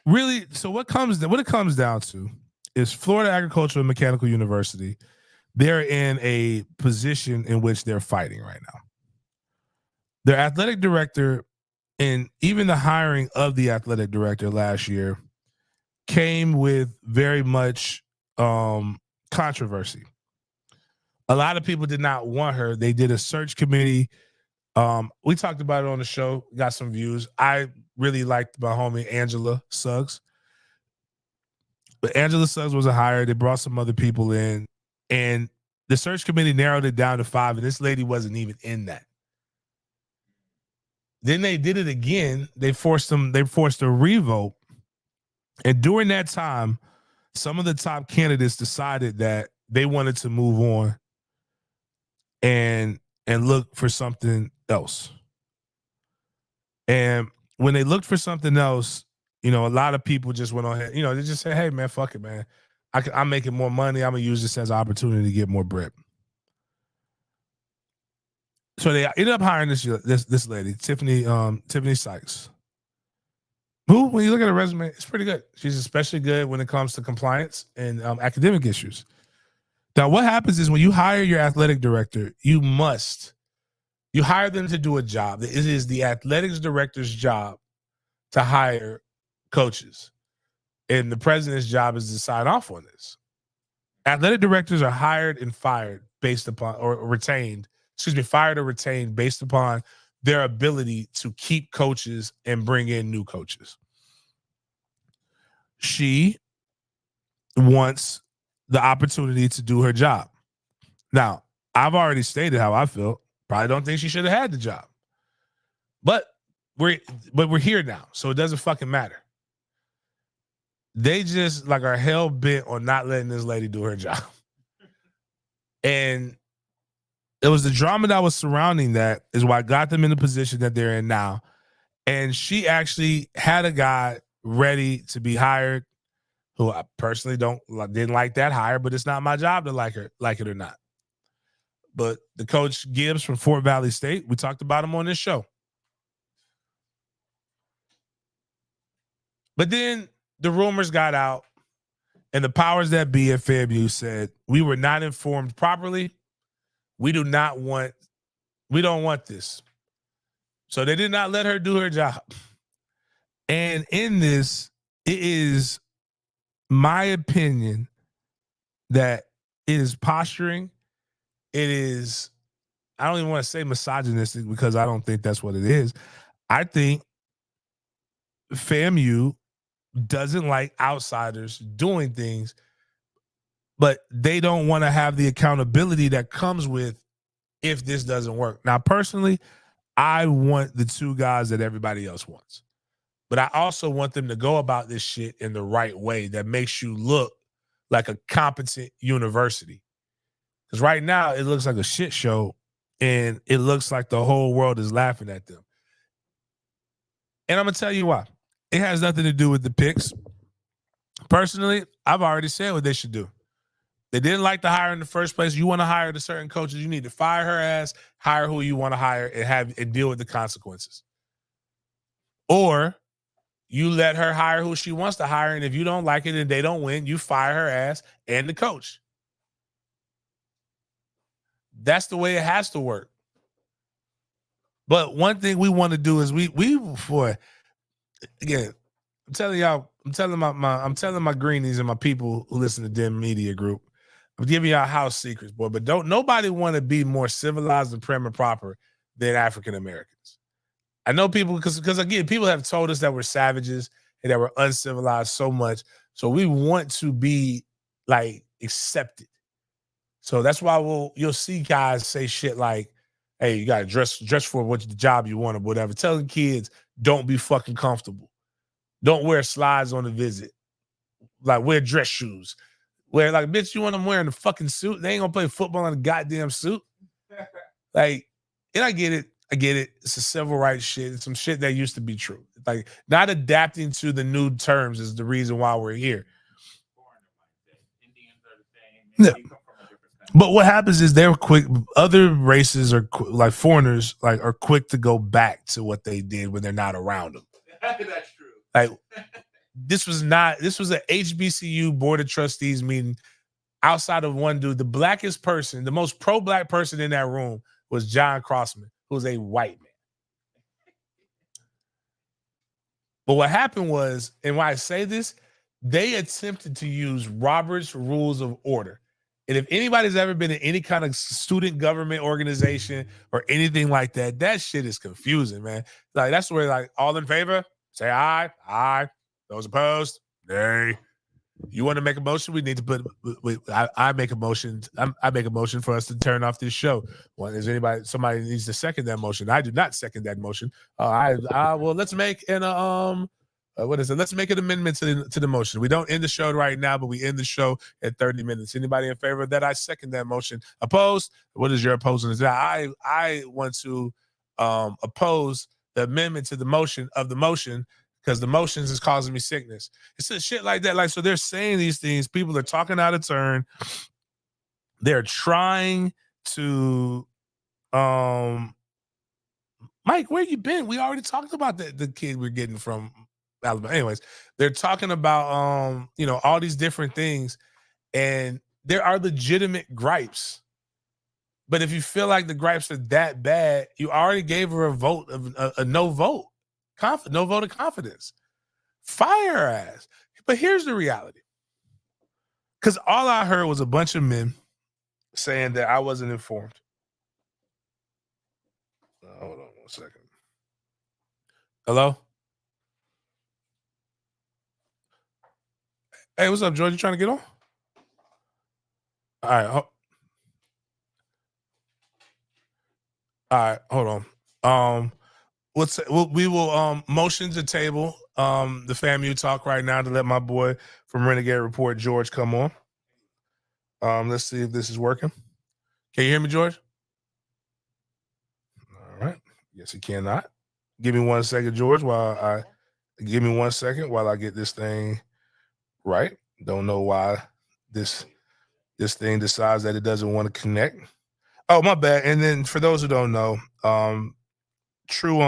[SPEAKER 1] really, so what it comes down to is Florida Agricultural and Mechanical University. They're in a position in which they're fighting right now. Their athletic director and even the hiring of the athletic director last year came with very much controversy. A lot of people did not want her. They did a search committee. We talked about it on the show, got some views. I really liked my homie Angela Suggs. But Angela Suggs was a hire. They brought some other people in, and the search committee narrowed it down to 5, and this lady wasn't even in that. Then they did it again. They forced a revote. And during that time, some of the top candidates decided that they wanted to move on and look for something else. And when they looked for something else, a lot of people just went on ahead. They just said, "Hey, man, fuck it, man. I'm making more money. I'm gonna use this as an opportunity to get more bread." So they ended up hiring this lady, Tiffany Sykes, who, when you look at her resume, it's pretty good. She's especially good when it comes to compliance and academic issues. Now, what happens is when you hire your athletic director, you hire them to do a job. It is the athletics director's job to hire coaches, and the president's job is to sign off on this. Athletic directors are hired and fired based upon, or retained, fired or retained based upon their ability to keep coaches and bring in new coaches. She wants the opportunity to do her job. Now, I've already stated how I feel. Probably don't think she should have had the job. But we're here now, so it doesn't fucking matter. They just are hell bent on not letting this lady do her job. And it was the drama that was surrounding that is why got them in the position that they're in now. And she actually had a guy ready to be hired who I personally didn't like that hire, but it's not my job to like it or not. But the coach Gibbs from Fort Valley State, we talked about him on this show. But then the rumors got out, and the powers that be at FAMU said, we were not informed properly. We don't want this. So they did not let her do her job. And in this, it is my opinion that it is posturing. It is, I don't even want to say misogynistic because I don't think that's what it is. I think FAMU doesn't like outsiders doing things, but they don't want to have the accountability that comes with if this doesn't work. Now, personally, I want the two guys that everybody else wants, but I also want them to go about this shit in the right way that makes you look like a competent university. Because right now it looks like a shit show, and it looks like the whole world is laughing at them. And I'm going to tell you why. It has nothing to do with the picks. Personally, I've already said what they should do. They didn't like the hire in the first place. You want to hire the certain coaches, you need to fire her ass, hire who you want to hire, and deal with the consequences. Or you let her hire who she wants to hire, and if you don't like it and they don't win, you fire her ass and the coach. That's the way it has to work. But one thing we want to do is again, I'm telling my greenies and my people who listen to Dim Media Group, I'm giving y'all house secrets, boy. But nobody want to be more civilized and prim and proper than African Americans. I know people because again, people have told us that we're savages and that we're uncivilized so much. So we want to be like accepted. So that's why you'll see guys say shit like, "Hey, you gotta dress for what the job you want or whatever." Telling kids, don't be fucking comfortable. Don't wear slides on the visit. Like, wear dress shoes. Where, like, bitch, you want them wearing a fucking suit? They ain't gonna play football in a goddamn suit. Like, and I get it. It's a civil rights shit. It's some shit that used to be true. Like, not adapting to the new terms is the reason why we're here. Yeah. But what happens is they're quick. Other races are like foreigners, like are quick to go back to what they did when they're not around them.
[SPEAKER 2] That's true.
[SPEAKER 1] Like, this was an HBCU board of trustees meeting. Outside of one dude, the blackest person, the most pro-black person in that room was John Crossman, who was a white man. But what happened was, and why I say this, they attempted to use Robert's Rules of Order. And if anybody's ever been in any kind of student government organization or anything like that, that shit is confusing, man. Like, that's where, like, all in favor, say aye, aye. Those opposed, nay. You want to make a motion? We need to put. I make a motion. I make a motion for us to turn off this show. Well, is somebody needs to second that motion? I do not second that motion. Well, let's make what is it? Let's make an amendment to the motion. We don't end the show right now, but we end the show at 30 minutes. Anybody in favor of that? I second that motion. Opposed? What is your opposing? I want to oppose the amendment to the motion because the motions is causing me sickness. It's a shit like that. Like, so they're saying these things. People are talking out of turn. They're trying to, Mike, where you been? We already talked about the kid we're getting from Alabama. Anyways, they're talking about, all these different things, and there are legitimate gripes. But if you feel like the gripes are that bad, you already gave her a vote of a no vote. No vote of confidence. Fire her ass. But here's the reality. Because all I heard was a bunch of men saying that I wasn't informed. Hold on 1 second. Hello? Hey, what's up, George? You trying to get on? All right. All right, hold on. We will motion to table the FAMU talk right now to let my boy from Renegade Report, George, come on. Let's see if this is working. Can you hear me, George? All right. Yes, he cannot. Give me 1 second, George, while I get this thing right. Don't know why this thing decides that it doesn't want to connect. Oh, my bad. And then for those who don't know, pure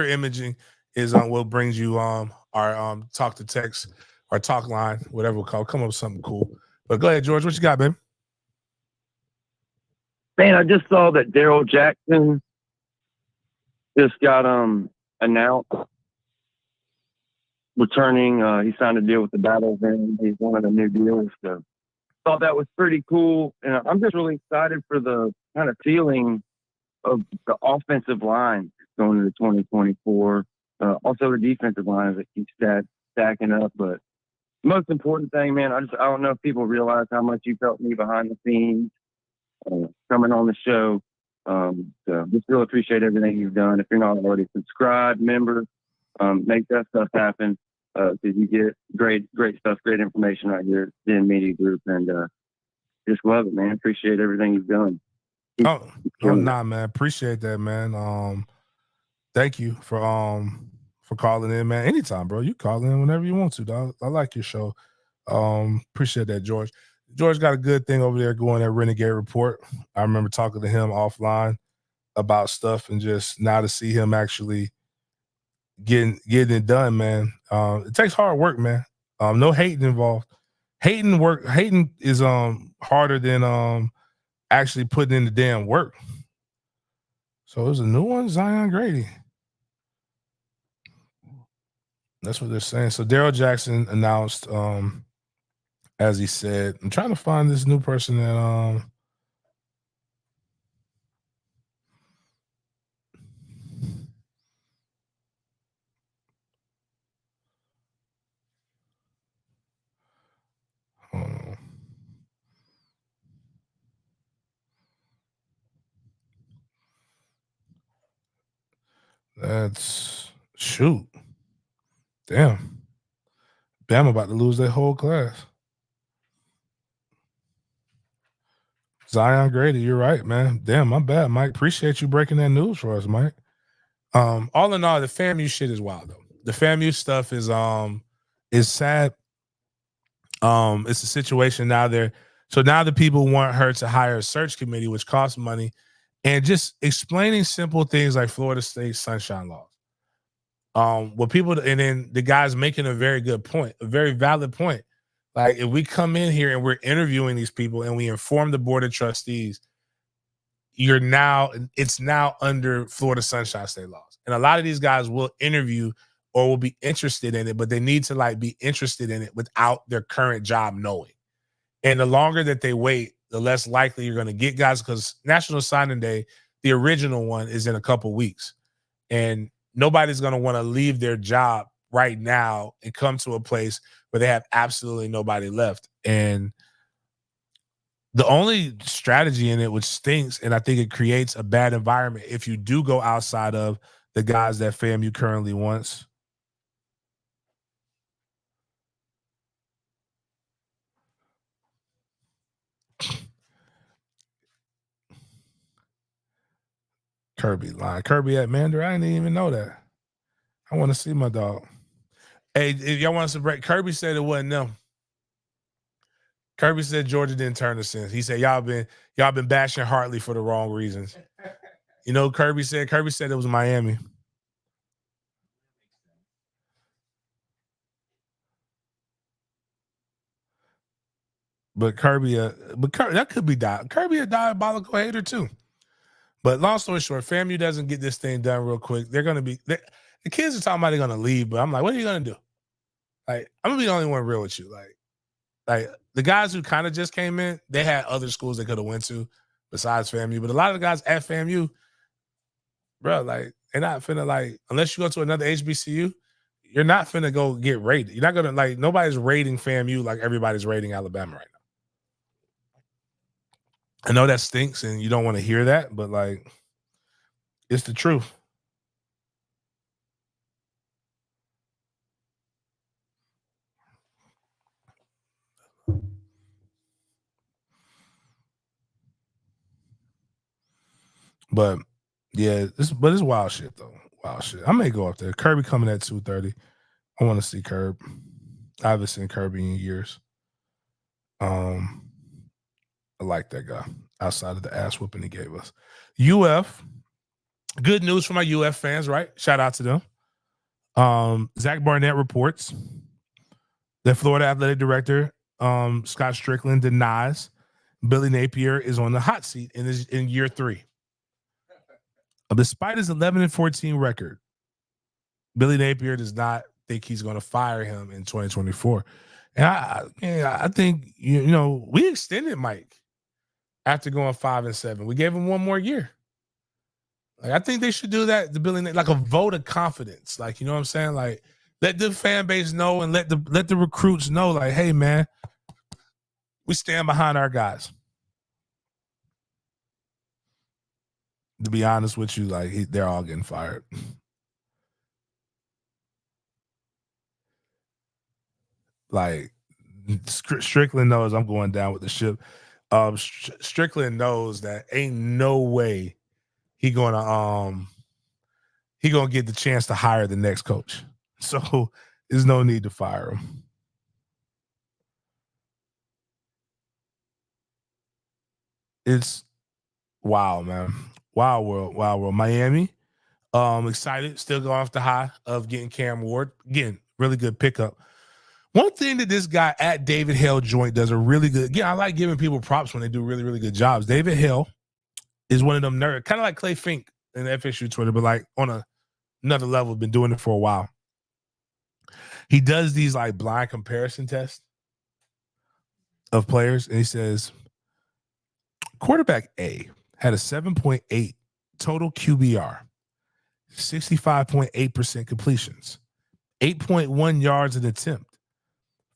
[SPEAKER 1] imaging is what brings you our talk to text, our talk line, whatever we'll call it. Come up with something cool. But go ahead, George. What you got, baby?
[SPEAKER 3] Man, I just saw that Daryl Jackson just got announced returning. He signed a deal with the Battleground. He's one of the new deals. So thought that was pretty cool. And I'm just really excited for the kind of feeling of the offensive line going into 2024. Also the defensive line that keeps stacking up. But most important thing, man, I don't know if people realize how much you've helped me behind the scenes, coming on the show. So just really appreciate everything you've done. If you're not already subscribed, member, make that stuff happen. Because you get great stuff, great information right here at the Media Group, and just love it, man. Appreciate everything you've done.
[SPEAKER 1] Nah, man. Appreciate that, man. Thank you for calling in, man. Anytime, bro. You call in whenever you want to, dog. I like your show. Appreciate that, George. George got a good thing over there going at Renegade Report. I remember talking to him offline about stuff, and just now to see him actually getting it done, man. It takes hard work, man. No hating involved. Hating is harder than actually putting in the damn work. So there's a new one, Zion Grady. That's what they're saying. So Daryl Jackson announced, as he said, I'm trying to find this new person that that's shoot. Damn. Bama about to lose their whole class. Zion Grady, you're right, man. Damn, my bad, Mike. Appreciate you breaking that news for us, Mike. All in all, the FAMU shit is wild though. The FAMU stuff is sad. It's a situation now there. So now the people want her to hire a search committee, which costs money, and just explaining simple things like Florida State sunshine laws. What people, and then the guy's making a very good point, a very valid point. Like if we come in here and we're interviewing these people and we inform the board of trustees, it's now under Florida Sunshine State laws. And a lot of these guys will interview or will be interested in it, but they need to like be interested in it without their current job knowing. And the longer that they wait, the less likely you're going to get guys, because National Signing Day, the original one, is in a couple weeks. And nobody's going to want to leave their job right now and come to a place where they have absolutely nobody left. And the only strategy in it, which stinks, and I think it creates a bad environment if you do go outside of the guys that FAMU currently wants. Kirby line. Kirby at Mander. I didn't even know that. I want to see my dog. Hey, if y'all want us to break, Kirby said it wasn't them. Kirby said Georgia didn't turn the sense. He said y'all been bashing Hartley for the wrong reasons. You know, Kirby said it was Miami. But Kirby, that could be Kirby a diabolical hater too. But long story short, FAMU doesn't get this thing done real quick. They're gonna be the kids are talking about they're gonna leave, but I'm like, what are you gonna do? Like, I'm gonna be the only one real with you. Like the guys who kind of just came in, they had other schools they could have went to besides FAMU. But a lot of the guys at FAMU, bro, like they're not finna like, unless you go to another HBCU, you're not finna go get rated. You're not gonna like, nobody's rating FAMU like everybody's rating Alabama right now. I know that stinks and you don't want to hear that, but like, it's the truth. But yeah, it's wild shit though. Wild shit. I may go up there. Kirby coming at 2:30. I want to see Kirby. I haven't seen Kirby in years. I like that guy outside of the ass whooping he gave us. UF, good news for my UF fans, right? Shout out to them. Zach Barnett reports that Florida Athletic Director Scott Strickland denies Billy Napier is on the hot seat in year 3. Despite his 11-14 record, Billy Napier does not think he's going to fire him in 2024. And I think you know we extended Mike after going 5-7. We gave him one more year. Like, I think they should do that to Billy, like a vote of confidence. Like, you know what I'm saying? Like, let the fan base know and let the recruits know, like, hey man, we stand behind our guys. To be honest with you, like they're all getting fired. Like Strickland knows I'm going down with the ship. Strickland knows that ain't no way he gonna get the chance to hire the next coach. So there's no need to fire him. It's wow, man. Wow world. Miami. Excited, still going off the high of getting Cam Ward. Again, really good pickup. One thing that this guy at David Hale Joint does a really good. Again, I like giving people props when they do really, really good jobs. David Hale is one of them nerds, kind of like Clay Fink in the FSU Twitter, but like on another level, been doing it for a while. He does these like blind comparison tests of players, and he says quarterback A had a 7.8 total QBR, 65.8% completions, 8.1 yards an attempt,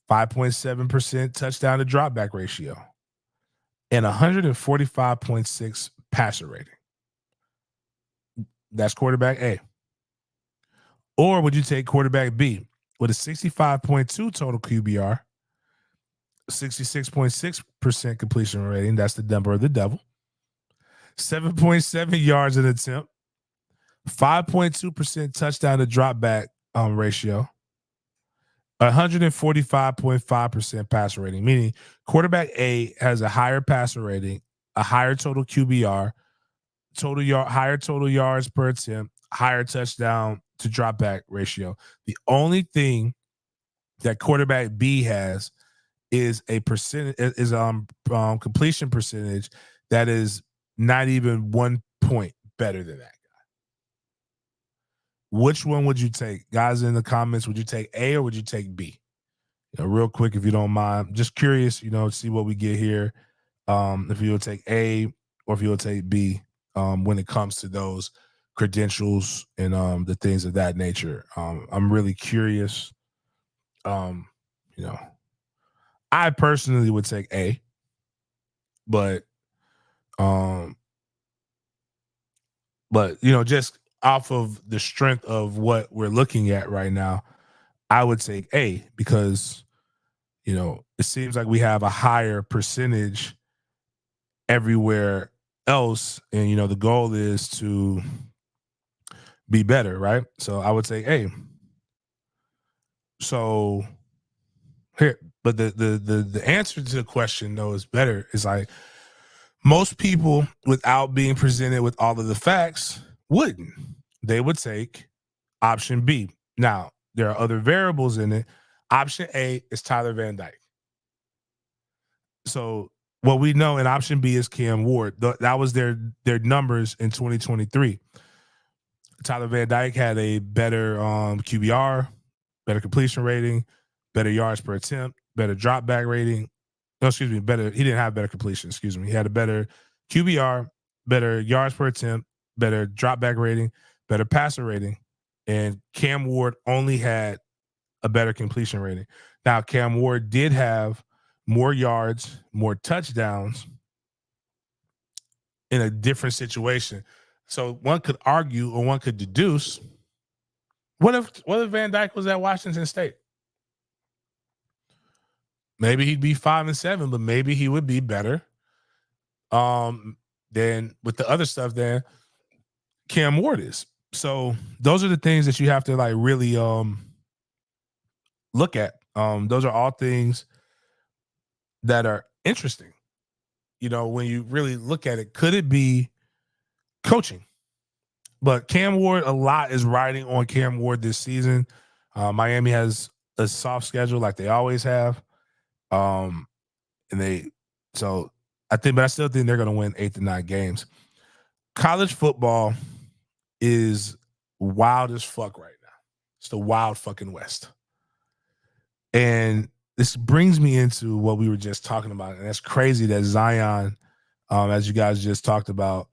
[SPEAKER 1] 5.7% touchdown to dropback ratio, and 145.6 passer rating. That's quarterback A. Or would you take quarterback B with a 65.2 total QBR, 66.6% completion rating? That's the number of the devil. 7.7 yards an attempt, 5.2% touchdown to dropback ratio, 145.5% passer rating, meaning quarterback A has a higher passer rating, a higher total QBR, higher total yards per attempt, higher touchdown to dropback ratio. The only thing that quarterback B has is a completion percentage that is not even 1 point better than that guy. Which one would you take? Guys in the comments, would you take A or would you take B? Real quick, if you don't mind. Just curious, see what we get here. If you'll take A or if you'll take B when it comes to those credentials and the things of that nature. I'm really curious. I personally would take A, but just off of the strength of what we're looking at right now, I would take A because it seems like we have a higher percentage everywhere else, and the goal is to be better, right? So I would say A. So here, but the answer to the question though is better. Is like most people, without being presented with all of the facts, wouldn't. They would take option B. Now there are other variables in it. Option A is Tyler Van Dyke. So what we know in option B is Cam Ward. That was their numbers in 2023. Tyler Van Dyke had a better QBR, better completion rating, better yards per attempt, better drop back rating. No, excuse me, better. He didn't have better completion. Excuse me. He had a better QBR, better yards per attempt, better drop back rating, better passer rating, and Cam Ward only had a better completion rating. Now, Cam Ward did have more yards, more touchdowns in a different situation. So one could argue or one could deduce, what if Van Dyke was at Washington State? Maybe he'd be 5-7, but maybe he would be better than with the other stuff than Cam Ward is. So those are the things that you have to like really look at. Those are all things that are interesting. When you really look at it, could it be coaching? But Cam Ward, a lot is riding on Cam Ward this season. Miami has a soft schedule like they always have. I still think they're going to win 8 to 9 games. College football is wild as fuck right now. It's the wild fucking West. And this brings me into what we were just talking about. And that's crazy that Zion, as you guys just talked about,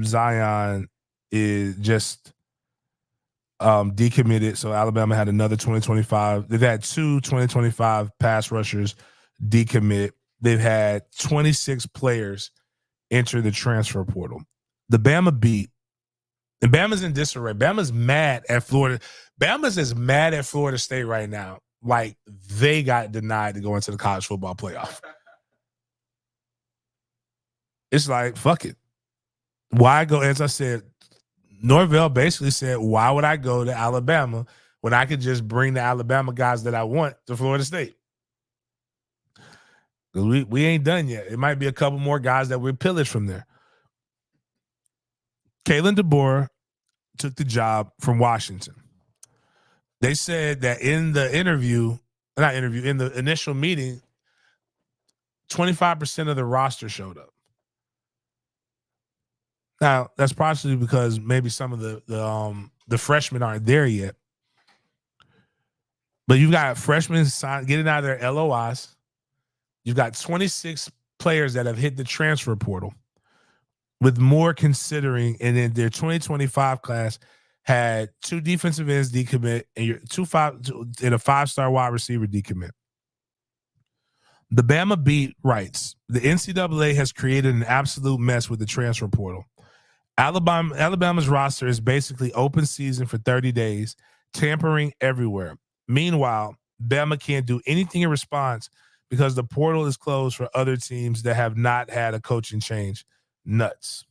[SPEAKER 1] Zion is just decommitted. So Alabama had another 2025. They've had 2 2025 pass rushers decommit. They've had 26 players enter the transfer portal. The Bama beat. And Bama's in disarray. Bama's mad at Florida. Bama's as mad at Florida State right now. Like they got denied to go into the college football playoff. It's like, fuck it. Why go? As I said, Norvell basically said, why would I go to Alabama when I could just bring the Alabama guys that I want to Florida State? We ain't done yet. It might be a couple more guys that we're pillaged from there. Kalen DeBoer took the job from Washington. They said that in the in the initial meeting, 25% of the roster showed up. Now, that's partially because maybe some of the freshmen aren't there yet. But you've got freshmen getting out of their LOIs. You've got 26 players that have hit the transfer portal, with more considering, and then their 2025 class had 2 defensive ends decommit and a 5-star wide receiver decommit. The Bama Beat writes, the NCAA has created an absolute mess with the transfer portal. Alabama's roster is basically open season for 30 days, tampering everywhere. Meanwhile, Bama can't do anything in response because the portal is closed for other teams that have not had a coaching change. Nuts.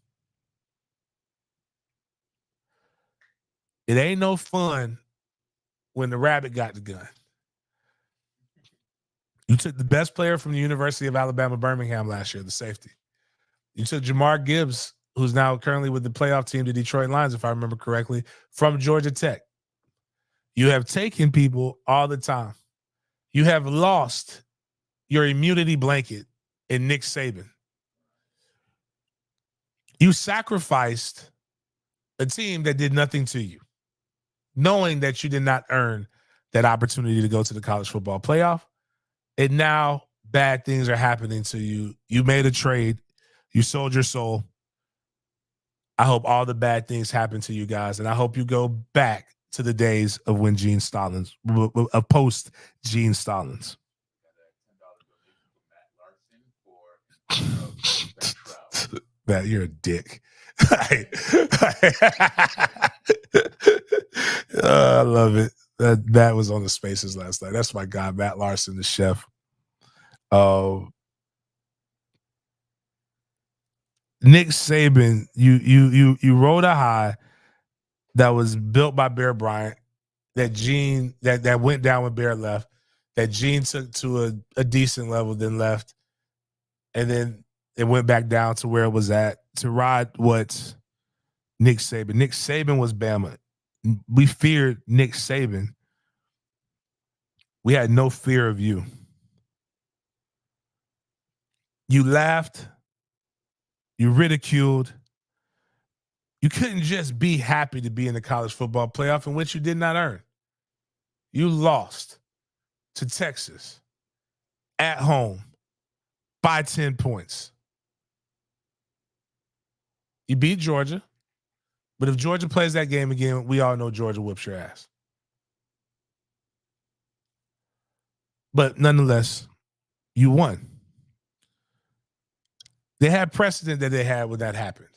[SPEAKER 1] It ain't no fun when the rabbit got the gun. You took the best player from the University of Alabama, Birmingham last year, the safety. You took Jamar Gibbs, who's now currently with the playoff team, the Detroit Lions, if I remember correctly, from Georgia Tech. You have taken people all the time. You have lost your immunity blanket in Nick Saban. You sacrificed a team that did nothing to you, knowing that you did not earn that opportunity to go to the college football playoff. And now bad things are happening to you. You made a trade. You sold your soul. I hope all the bad things happen to you guys. And I hope you go back to the days of when Gene Stallings, of post Gene Stallings. Matt, you're a dick. I love it. That was on the Spaces last night. That's my guy, Matt Larson, the chef. Nick Saban, you rode a high that was built by Bear Bryant, that Gene that went down when Bear left, that Gene took to a decent level, then left, and then it went back down to where it was at to ride what Nick Saban was Bama. We feared Nick Saban. We had no fear of you. You laughed. You ridiculed. You couldn't just be happy to be in the college football playoff in which you did not earn. You lost to Texas at home by 10 points. You beat Georgia, but if Georgia plays that game again, we all know Georgia whoops your ass. But nonetheless, you won. They had precedent that they had when that happened.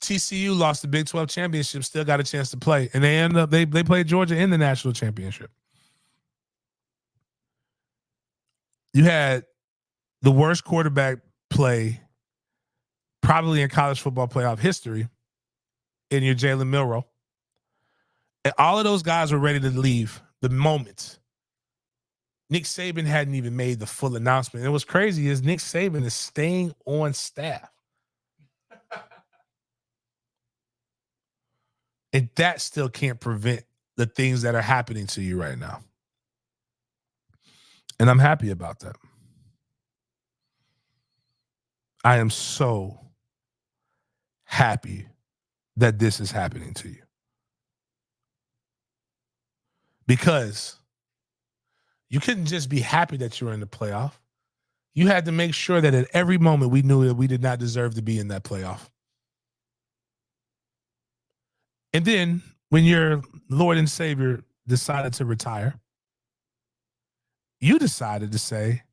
[SPEAKER 1] TCU lost the Big 12 championship, still got a chance to play, and they played Georgia in the national championship. You had the worst quarterback play probably in college football playoff history in your Jalen Milroe. And all of those guys were ready to leave the moment. Nick Saban hadn't even made the full announcement. And what's crazy is Nick Saban is staying on staff. And that still can't prevent the things that are happening to you right now. And I'm happy about that. I am so happy that this is happening to you. Because you couldn't just be happy that you were in the playoff. You had to make sure that at every moment we knew that we did not deserve to be in that playoff. And then when your Lord and Savior decided to retire, you decided to say,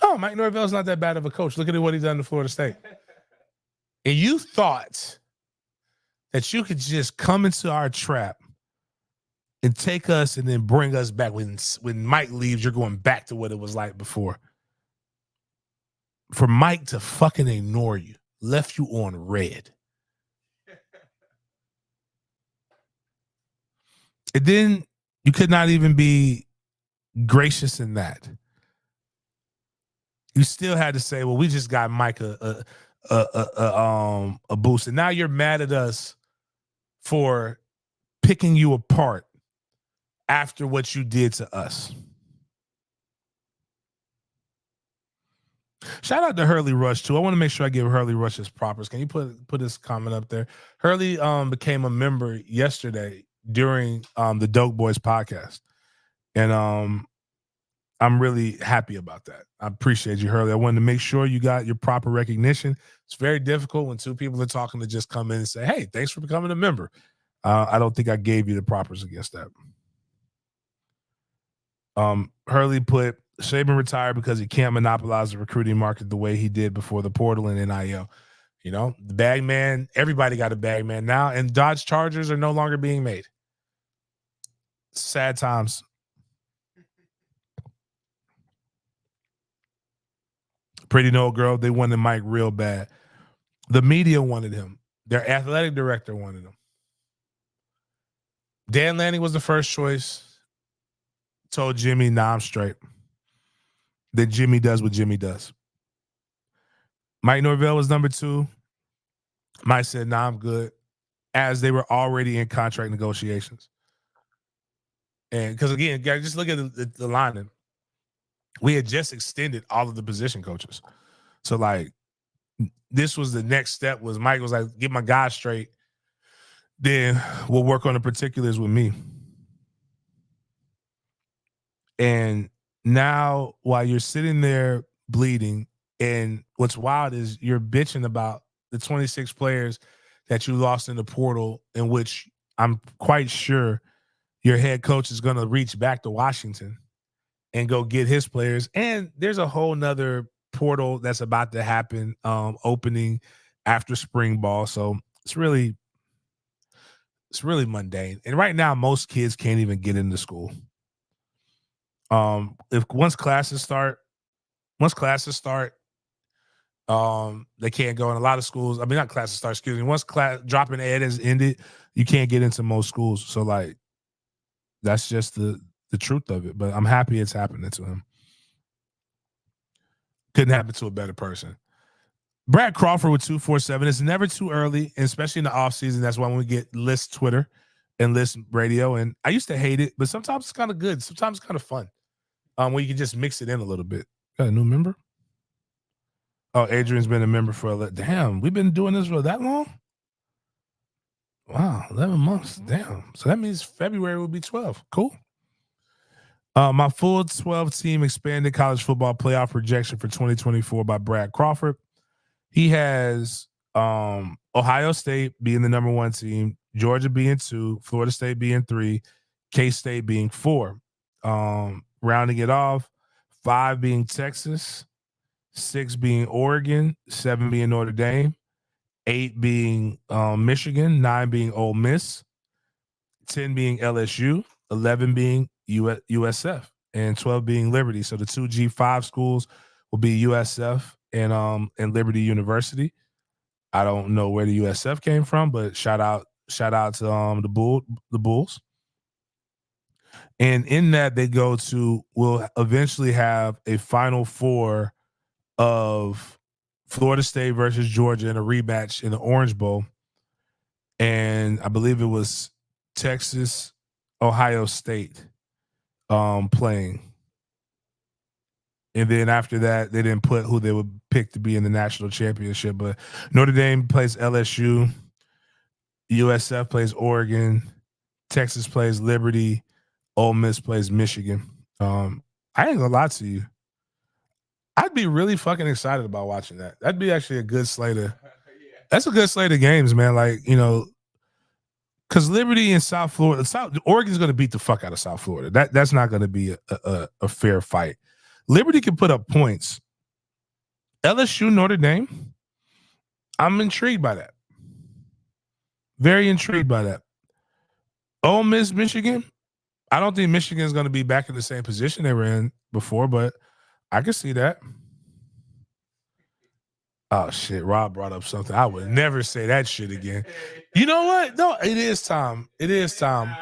[SPEAKER 1] oh, Mike Norvell's not that bad of a coach. Look at what he's done to Florida State. And you thought that you could just come into our trap and take us and then bring us back. When Mike leaves, you're going back to what it was like before. For Mike to fucking ignore you, left you on red. And then you could not even be gracious in that. you still had to say, well, we just got Mike a boost. And now you're mad at us for picking you apart after what you did to us. Shout out to Hurley Rush too. I want to make sure I give Hurley Rush his propers. Can you put his comment up there? Hurley became a member yesterday during the Dope Boys podcast. And I'm really happy about that. I appreciate you, Hurley. I wanted to make sure you got your proper recognition. It's very difficult when two people are talking to just come in and say, hey, thanks for becoming a member. I don't think I gave you the propers against that. Hurley put Saban retired because he can't monopolize the recruiting market the way he did before the portal and NIL. You know, the bag man, everybody got a bag man now, and Dodge Chargers are no longer being made. Sad times. Pretty No Girl, they wanted Mike real bad. The media wanted him. Their athletic director wanted him. Dan Lanning was the first choice. Told Jimmy, nah, I'm straight. Then Jimmy does what Jimmy does. Mike Norvell was number 2. Mike said, nah, I'm good. As they were already in contract negotiations. And because, again, guys, just look at the lineman. We had just extended all of the position coaches. So, like, this was the next step was Mike was like, get my guys straight. Then we'll work on the particulars with me. And now while you're sitting there bleeding, and what's wild is you're bitching about the 26 players that you lost in the portal, in which I'm quite sure your head coach is going to reach back to Washington and go get his players. And there's a whole nother portal that's about to happen, opening after spring ball. So it's really mundane. And right now, most kids can't even get into school. If once classes start, they can't go in a lot of schools. I mean, not classes start, excuse me. Once dropping ed has ended, you can't get into most schools. So, like, that's just the truth of it. But I'm happy it's happening to him. Couldn't happen to a better person. Brad Crawford with 247. It's never too early, and especially in the offseason. That's why when we get List Twitter and List Radio. And I used to hate it, but sometimes it's kind of good. Sometimes it's kind of fun. Where you can just mix it in a little bit. Got a new member? Oh, Adrian's been a member for damn, we've been doing this for that long? Wow, 11 months. Damn. So that means February will be 12. Cool. My full 12 team expanded college football playoff projection for 2024 by Brad Crawford. He has Ohio State being the number 1 team, Georgia being 2, Florida State being 3, K-State being 4. Rounding it off, 5 being Texas, 6 being Oregon, 7 being Notre Dame, 8 being Michigan, 9 being Ole Miss, 10 being LSU, 11 being USF, and 12 being Liberty. So the 2 G5 schools will be USF and Liberty University. I don't know where the USF came from, but shout out to the Bulls. And in that, we'll eventually have a Final Four of Florida State versus Georgia in a rematch in the Orange Bowl. And I believe it was Texas, Ohio State playing. And then after that, they didn't put who they would pick to be in the national championship. But Notre Dame plays LSU. USF plays Oregon. Texas plays Liberty. Ole Miss plays Michigan. I ain't gonna lie to you. I'd be really fucking excited about watching that. That'd be actually a good slate of. That's a good slate of games, man. Like, you know, because Liberty and South Florida, Oregon's going to beat the fuck out of South Florida. That's not going to be a fair fight. Liberty can put up points. LSU, Notre Dame, I'm intrigued by that. Very intrigued by that. Ole Miss, Michigan, I don't think Michigan's going to be back in the same position they were in before, but I can see that. Oh, shit. Rob brought up something. I would never say that shit again. You know what? No, it is time. It is time.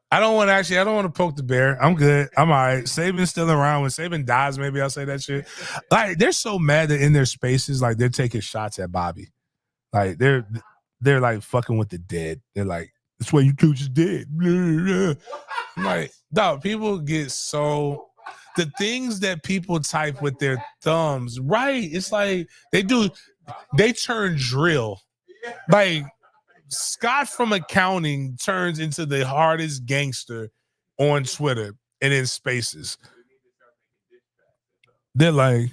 [SPEAKER 1] I don't want to poke the bear. I'm good. I'm all right. Saban's still around. When Saban dies, maybe I'll say that shit. Like, they're so mad that in their spaces, like, they're taking shots at Bobby. Like, they're like fucking with the dead. They're like, that's why you coach is dead. I'm like, dog, people get so, the things that people type with their thumbs, right? It's like they turn drill. Like, Scott from accounting turns into the hardest gangster on Twitter and in spaces. They're like,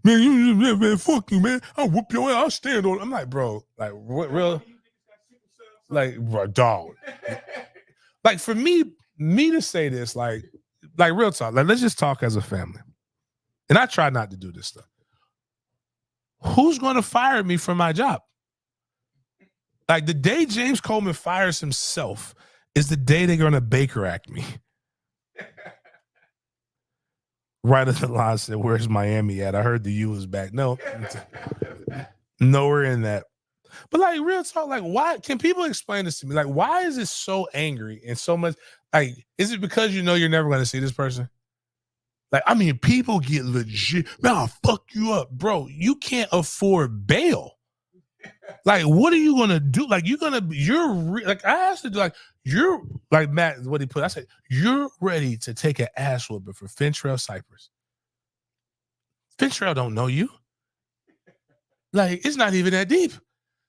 [SPEAKER 1] man, fuck you, man. I'll whoop your ass. I'll stand on it. I'm like, bro, like, what, real? Like, bro, dog. Like, for me to say this, like real talk, like, let's just talk as a family. And I try not to do this stuff. Who's going to fire me from my job? Like, the day James Coleman fires himself is the day they're going to Baker Act me. Right at the line said, where's Miami at? I heard the U was back. No, nowhere in that. But, like, real talk, like, why? Can people explain this to me? Like, why is it so angry and so much? Like, is it because you know you're never going to see this person? Like, I mean, people get legit. Man, I'll fuck you up, bro. You can't afford bail. Like, what are you gonna do? Like, like, I asked to do, like, you're like Matt, what he put. I said, you're ready to take an ass whooping for Fentrell Cypress. Fentrell don't know you. Like, it's not even that deep.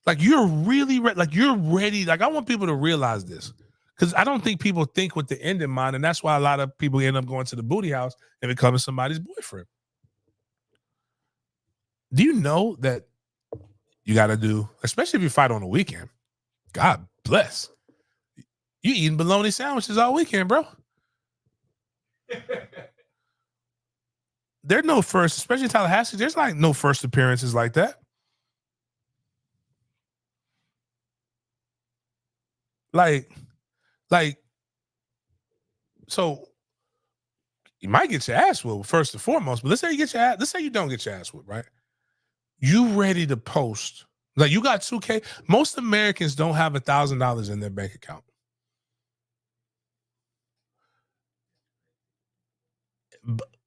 [SPEAKER 1] Like, you're really like, you're ready. Like, I want people to realize this, because I don't think people think with the end in mind, and that's why a lot of people end up going to the booty house and becoming somebody's boyfriend. Do you know that you got to do, especially if you fight on the weekend? God bless. You eating bologna sandwiches all weekend, bro. There's no first, especially in Tallahassee, there's like no first appearances like that. Like, so you might get your ass whooped first and foremost, but let's say you don't get your ass whooped, right? You ready to post, like, you got 2K. Most Americans don't have $1,000 in their bank account.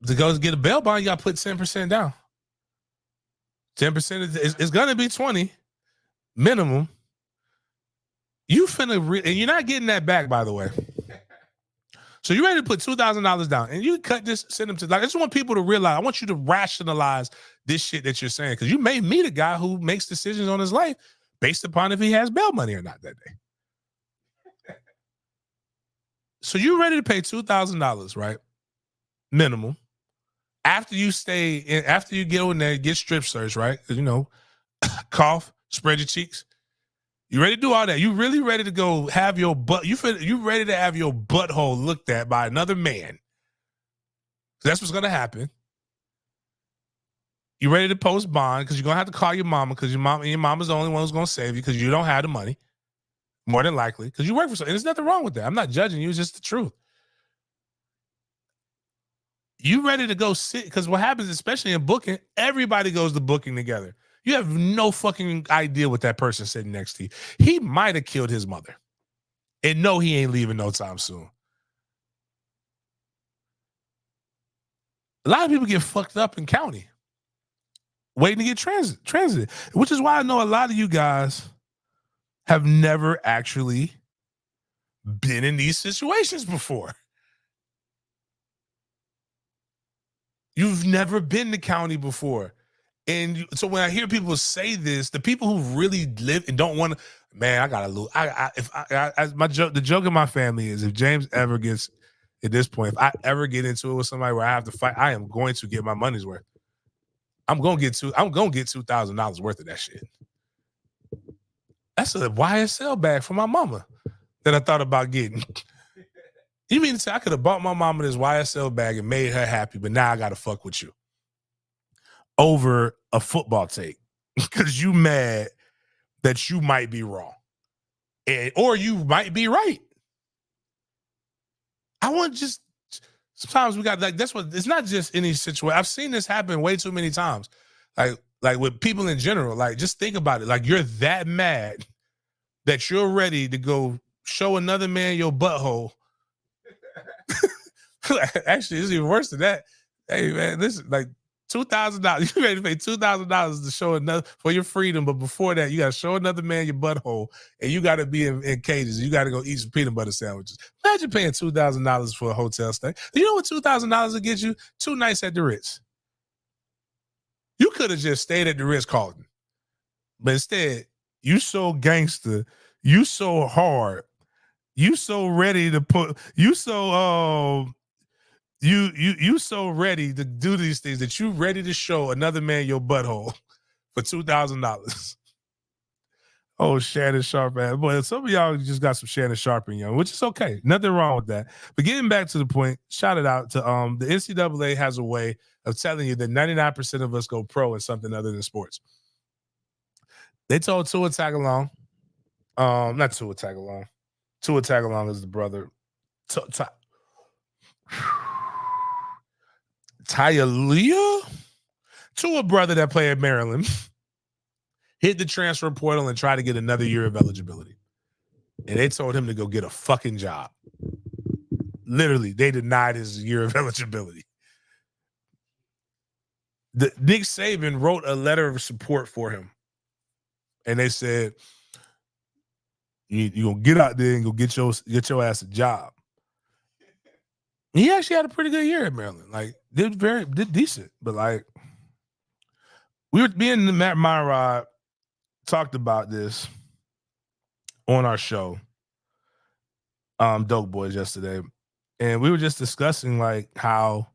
[SPEAKER 1] To go get a bail bond, you got to put 10% down. 10% is going to be 20 minimum. You finna, and you're not getting that back, by the way. So you ready to put $2,000 down, and you cut this, send them to, like, I just want people to realize, I want you to rationalize this shit that you're saying, because you may meet a guy who makes decisions on his life based upon if he has bail money or not that day. So you ready to pay $2,000, right? Minimum. After you after you get in there, get strip search, right? Because, you know, cough, spread your cheeks. You ready to do all that? You really ready to go have your butt? You ready to have your butthole looked at by another man? That's what's gonna happen. You ready to post bond because you're gonna have to call your mama, because your mama's the only one who's gonna save you, because you don't have the money, more than likely, because you work for something. There's nothing wrong with that. I'm not judging you. It's just the truth. You ready to go sit? Because what happens, especially in booking, everybody goes to booking together. You have no fucking idea what that person sitting next to you. He might have killed his mother. And no, he ain't leaving no time soon. A lot of people get fucked up in county waiting to get transited, which is why I know a lot of you guys have never actually been in these situations before. You've never been to county before. And so when I hear people say this, the people who really live and don't want to, man, I gotta lose. The joke in my family is, if James ever gets, at this point, if I ever get into it with somebody where I have to fight, I am going to get my money's worth. I'm gonna get $2,000 worth of that shit. That's a YSL bag for my mama that I thought about getting. You mean to say I could have bought my mama this YSL bag and made her happy, but now I gotta fuck with you over a football take because you mad that you might be wrong, or you might be right. I want just, sometimes we got, like, that's what, it's not just any situation. I've seen this happen way too many times. Like with people in general, like, just think about it. Like, you're that mad that you're ready to go show another man your butthole Actually, it's even worse than that. Hey man, this is like $2,000. You ready to pay $2,000 to show another for your freedom, but before that, you got to show another man your butthole, and you got to be in cages. You got to go eat some peanut butter sandwiches. Imagine paying $2,000 for a hotel stay. You know what $2,000 will get you? 2 nights at the Ritz. You could have just stayed at the Ritz Carlton, but instead, you so gangster, you so hard, you so ready to put, you so you so ready to do these things that you ready to show another man your butthole for $2,000. Oh, Shannon Sharp, man. Boy, some of y'all just got some Shannon Sharp in y'all, which is okay. Nothing wrong with that. But getting back to the point, shout it out to the NCAA has a way of telling you that 99% of us go pro in something other than sports. They told Tua Tagalong, not Tua Tagalong. Tua Tagalong is the brother. Tyalea, to a brother that played at Maryland, hit the transfer portal and tried to get another year of eligibility. And they told him to go get a fucking job. Literally, they denied his year of eligibility. Nick Saban wrote a letter of support for him. And they said, you're going to get out there and go get your ass a job. He actually had a pretty good year at Maryland. Like, did decent, but like, me and Matt Myrod talked about this on our show, Dope Boys, yesterday, and we were just discussing like how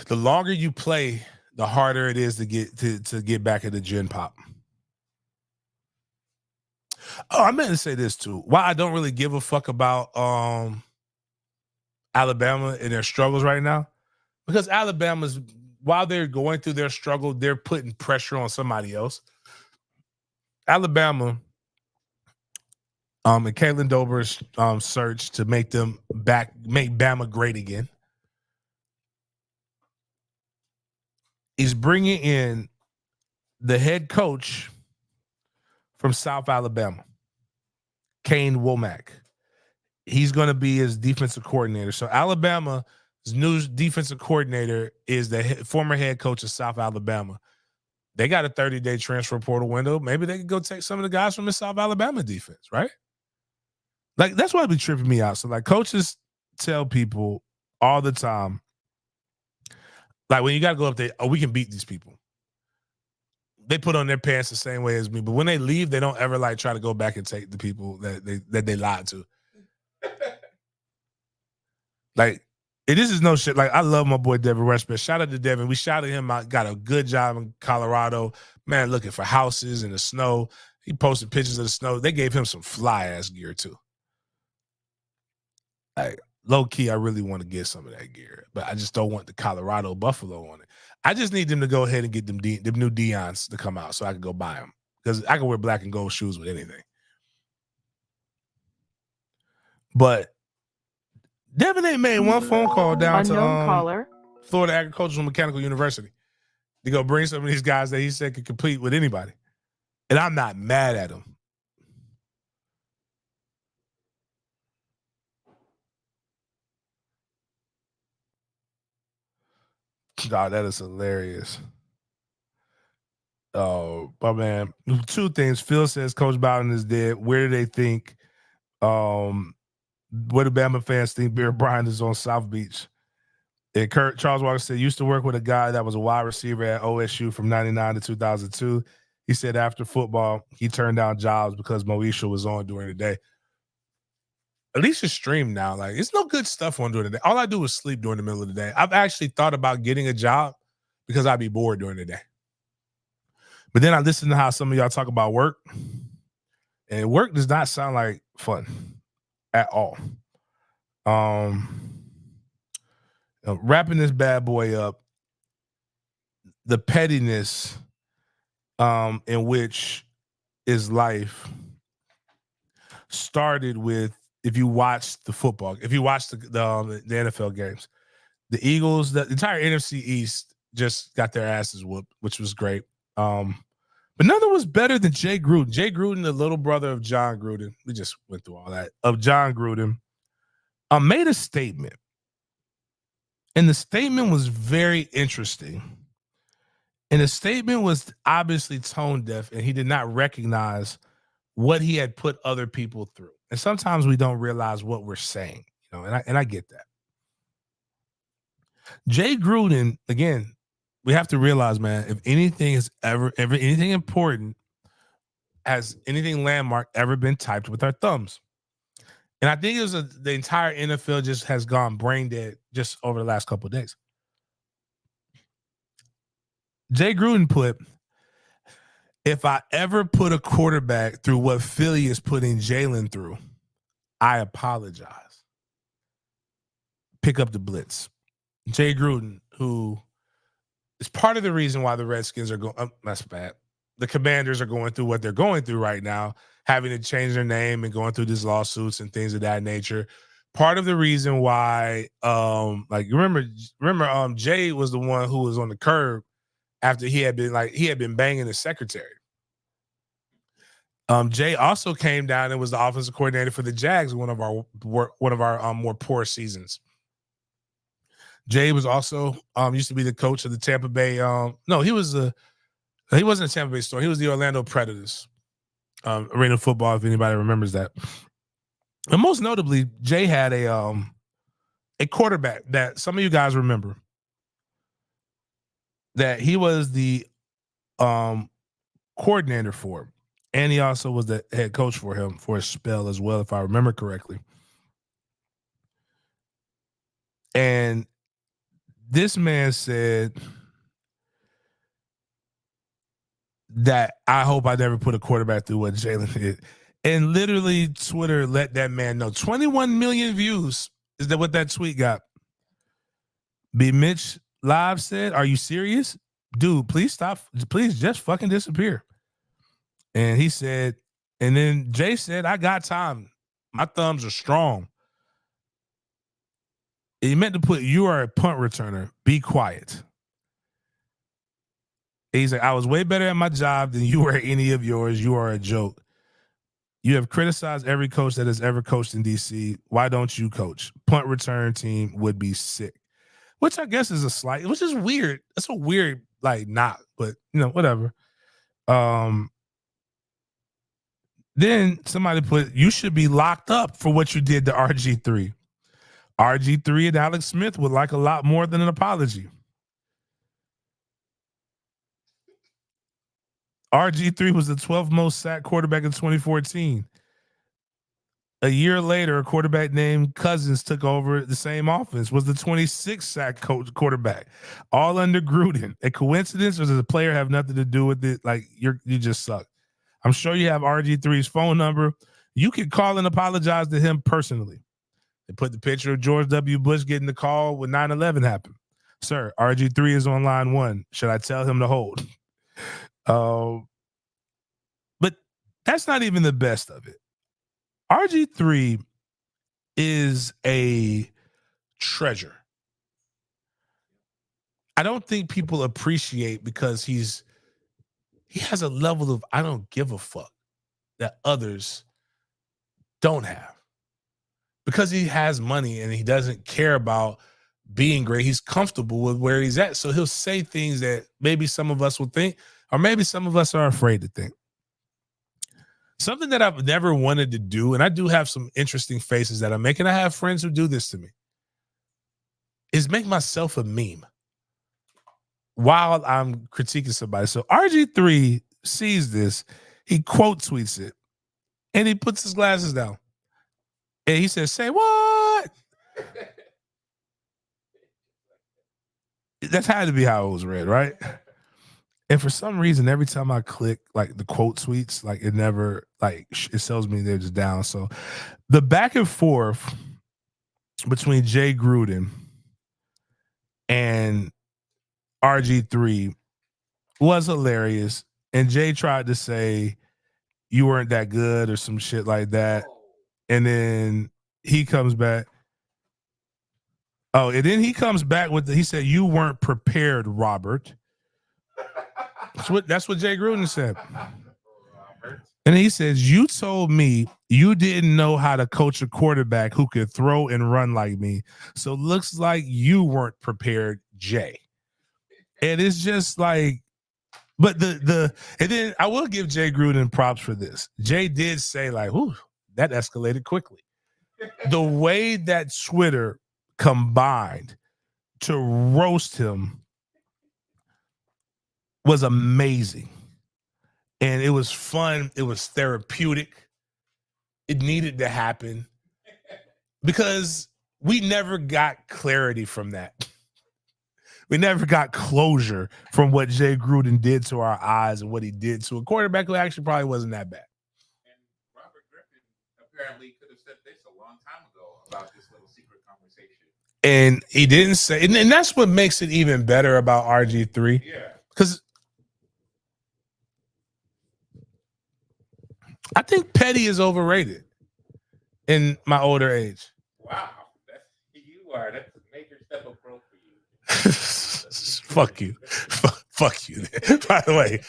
[SPEAKER 1] the longer you play, the harder it is to get back into Gen Pop. Oh, I meant to say this too. Why I don't really give a fuck about Alabama and their struggles right now, because Alabama's, while they're going through their struggle, they're putting pressure on somebody else. Alabama, and Caitlin Dober's search to make Bama great again. He's bringing in the head coach from South Alabama, Kane Womack. He's going to be his defensive coordinator. So Alabama's new defensive coordinator is the former head coach of South Alabama. They got a 30-day transfer portal window. Maybe they could go take some of the guys from the South Alabama defense, right? Like, that's why it be tripping me out. So, like, coaches tell people all the time, like, when you got to go up there, oh, we can beat these people. They put on their pants the same way as me. But when they leave, they don't ever, like, try to go back and take the people that they lied to. Like, this is no shit. Like, I love my boy Devin Rushman. Shout out to Devin. We shouted him out. Got a good job in Colorado. Man, looking for houses in the snow. He posted pictures of the snow. They gave him some fly-ass gear, too. Like, low-key, I really want to get some of that gear. But I just don't want the Colorado Buffalo on it. I just need them to go ahead and get them new Deons to come out so I can go buy them. Because I can wear black and gold shoes with anything. But Devin ain't made one phone call down to Florida Agricultural Mechanical University to go bring some of these guys that he said could compete with anybody. And I'm not mad at him. God, that is hilarious. Oh, my man. 2 things. Phil says Coach Bowden is dead. Where do they think what do Bama fans think Bear Bryant is on South Beach? And Charles Walker said, used to work with a guy that was a wide receiver at OSU from 99 to 2002. He said after football, he turned down jobs because Moesha was on during the day. At least it's streamed now. Like, it's no good stuff on during the day. All I do is sleep during the middle of the day. I've actually thought about getting a job because I'd be bored during the day. But then I listen to how some of y'all talk about work. And work does not sound like fun at all. Wrapping this bad boy up, the pettiness in which is life started with, if you watched the football, if you watched the NFL games, the Eagles, the entire NFC East just got their asses whooped, which was great. But nothing was better than Jay Gruden. Jay Gruden, the little brother of John Gruden, we just went through all that, of John Gruden, made a statement. And the statement was very interesting. And the statement was obviously tone deaf, and he did not recognize what he had put other people through. And sometimes we don't realize what we're saying, and I get that. Jay Gruden, again, we have to realize, man, if anything is ever anything important, has anything landmark ever been typed with our thumbs? And I think it was the entire NFL just has gone brain dead just over the last couple of days. Jay Gruden put, if I ever put a quarterback through what Philly is putting Jalen through, I apologize. Pick up the blitz. Jay Gruden, who is part of the reason why the Redskins are going, that's bad. The Commanders are going through what they're going through right now, having to change their name and going through these lawsuits and things of that nature. Part of the reason why, remember, Jay was the one who was on the curb after he had been banging his secretary. Jay also came down and was the offensive coordinator for the Jags, one of our more poor seasons. Jay was also used to be the coach of the Tampa Bay. He wasn't a Tampa Bay Storm. He was the Orlando Predators. Arena football, if anybody remembers that. And most notably, Jay had a quarterback that some of you guys remember, that he was the coordinator for, and he also was the head coach for him for a spell as well, if I remember correctly. And this man said that I hope I never put a quarterback through what Jalen did. And literally Twitter let that man know. 21 million views is that what that tweet got. B. Mitch Live said, "Are you serious? Dude, please stop. Please just fucking disappear." And he said, and then Jay said, "I got time. My thumbs are strong." He meant to put, "You are a punt returner. Be quiet." He's like, "I was way better at my job than you were at any of yours. You are a joke. You have criticized every coach that has ever coached in DC. Why don't you coach? Punt return team would be sick." Which I guess is which is weird. That's a weird, knock, but whatever. Then somebody put, "You should be locked up for what you did to RG3. RG3 and Alex Smith would like a lot more than an apology." RG3 was the 12th most sacked quarterback in 2014. A year later, a quarterback named Cousins took over the same offense, was the 26th sack quarterback, all under Gruden. A coincidence, or does the player have nothing to do with it? You just suck. I'm sure you have RG3's phone number. You can call and apologize to him personally. They put the picture of George W. Bush getting the call when 9/11 happened. "Sir, RG3 is on line 1. Should I tell him to hold?" But that's not even the best of it. RG3 is a treasure. I don't think people appreciate, because he has a level of I don't give a fuck that others don't have. Because he has money and he doesn't care about being great. He's comfortable with where he's at. So he'll say things that maybe some of us will think, or maybe some of us are afraid to think. Something that I've never wanted to do, and I do have some interesting faces that I'm making. I have friends who do this to me, is make myself a meme while I'm critiquing somebody. So RG3 sees this, he quote tweets it, and he puts his glasses down. And he says, "Say what?" That had to be how it was read, right? And for some reason, every time I click the quote tweets, it never it tells me they're just down. So the back and forth between Jay Gruden and RG3 was hilarious. And Jay tried to say you weren't that good or some shit like that. And then he comes back. Oh, and then he comes back with he said, "You weren't prepared, Robert." That's what Jay Gruden said. And he says, you told me you didn't know how to coach a quarterback who could throw and run like me. So looks like you weren't prepared, Jay. And it's just like, but and then I will give Jay Gruden props for this. Jay did say, like, ooh, that escalated quickly. The way that Twitter combined to roast him was amazing. And it was fun. It was therapeutic. It needed to happen because we never got clarity from that. We never got closure from what Jay Gruden did to our eyes and what he did to a quarterback who actually probably wasn't that bad.
[SPEAKER 2] And Robert Griffin apparently could have said this a long time ago about this little secret conversation.
[SPEAKER 1] And he didn't say, and that's what makes it even better about RG3.
[SPEAKER 2] Yeah.
[SPEAKER 1] Because I think petty is overrated in my older age.
[SPEAKER 2] Wow. That's a major step of growth for you.
[SPEAKER 1] Fuck you. Fuck you. By the way.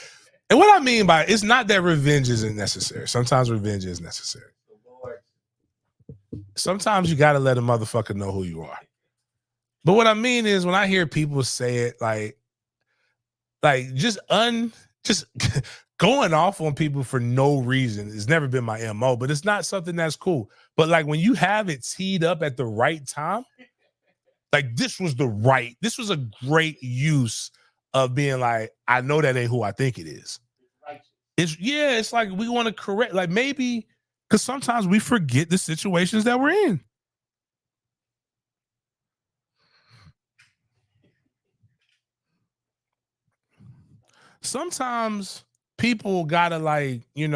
[SPEAKER 1] And what I mean by it's not that revenge isn't necessary. Sometimes revenge is necessary. Sometimes you got to let a motherfucker know who you are. But what I mean is when I hear people say it like just going off on people for no reason has never been my MO, but it's not something that's cool. But like when you have it teed up at the right time, like this was a great use of being like, I know that ain't who I think it is. It's like we want to correct, like maybe because sometimes we forget the situations that we're in. Sometimes people gotta like they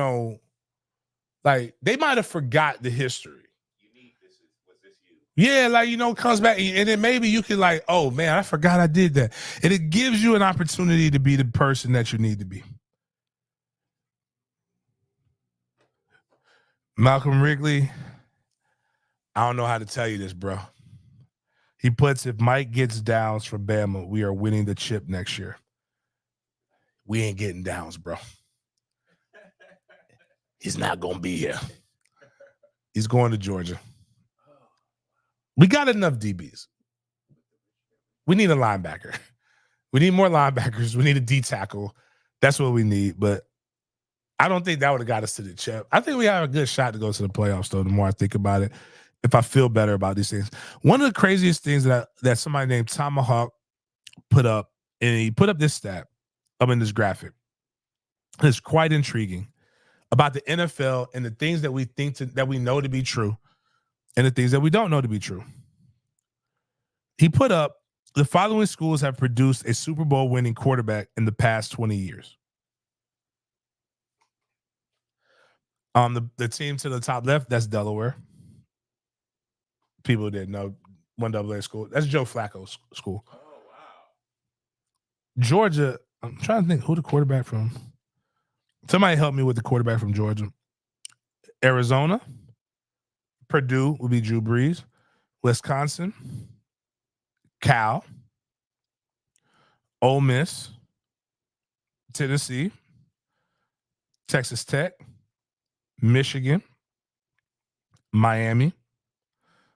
[SPEAKER 1] might have forgot the history.
[SPEAKER 2] Was this you?
[SPEAKER 1] Yeah, like comes back and then maybe you can like, oh man, I forgot I did that. And it gives you an opportunity to be the person that you need to be. Malcolm Wrigley, I don't know how to tell you this, bro. He puts, if Mike gets downs from Bama, we are winning the chip next year. We ain't getting downs, bro. He's not going to be here. He's going to Georgia. We got enough DBs. We need a linebacker. We need more linebackers. We need a D tackle. That's what we need. But I don't think that would have got us to the chip. I think we have a good shot to go to the playoffs, though, the more I think about it, if I feel better about these things. One of the craziest things that somebody named Tomahawk put up, and he put up this stat up in this graphic. It's quite intriguing about the NFL and the things that we think that we know to be true and the things that we don't know to be true. He put up the following schools have produced a Super Bowl winning quarterback in the past 20 years. The team to the top left, that's Delaware. People didn't know, 1AA school. That's Joe Flacco's school.
[SPEAKER 2] Oh, wow.
[SPEAKER 1] Georgia, I'm trying to think who the quarterback from. Somebody help me with the quarterback from Georgia. Arizona. Purdue would be Drew Brees. Wisconsin. Cal. Ole Miss. Tennessee. Texas Tech. Michigan. Miami.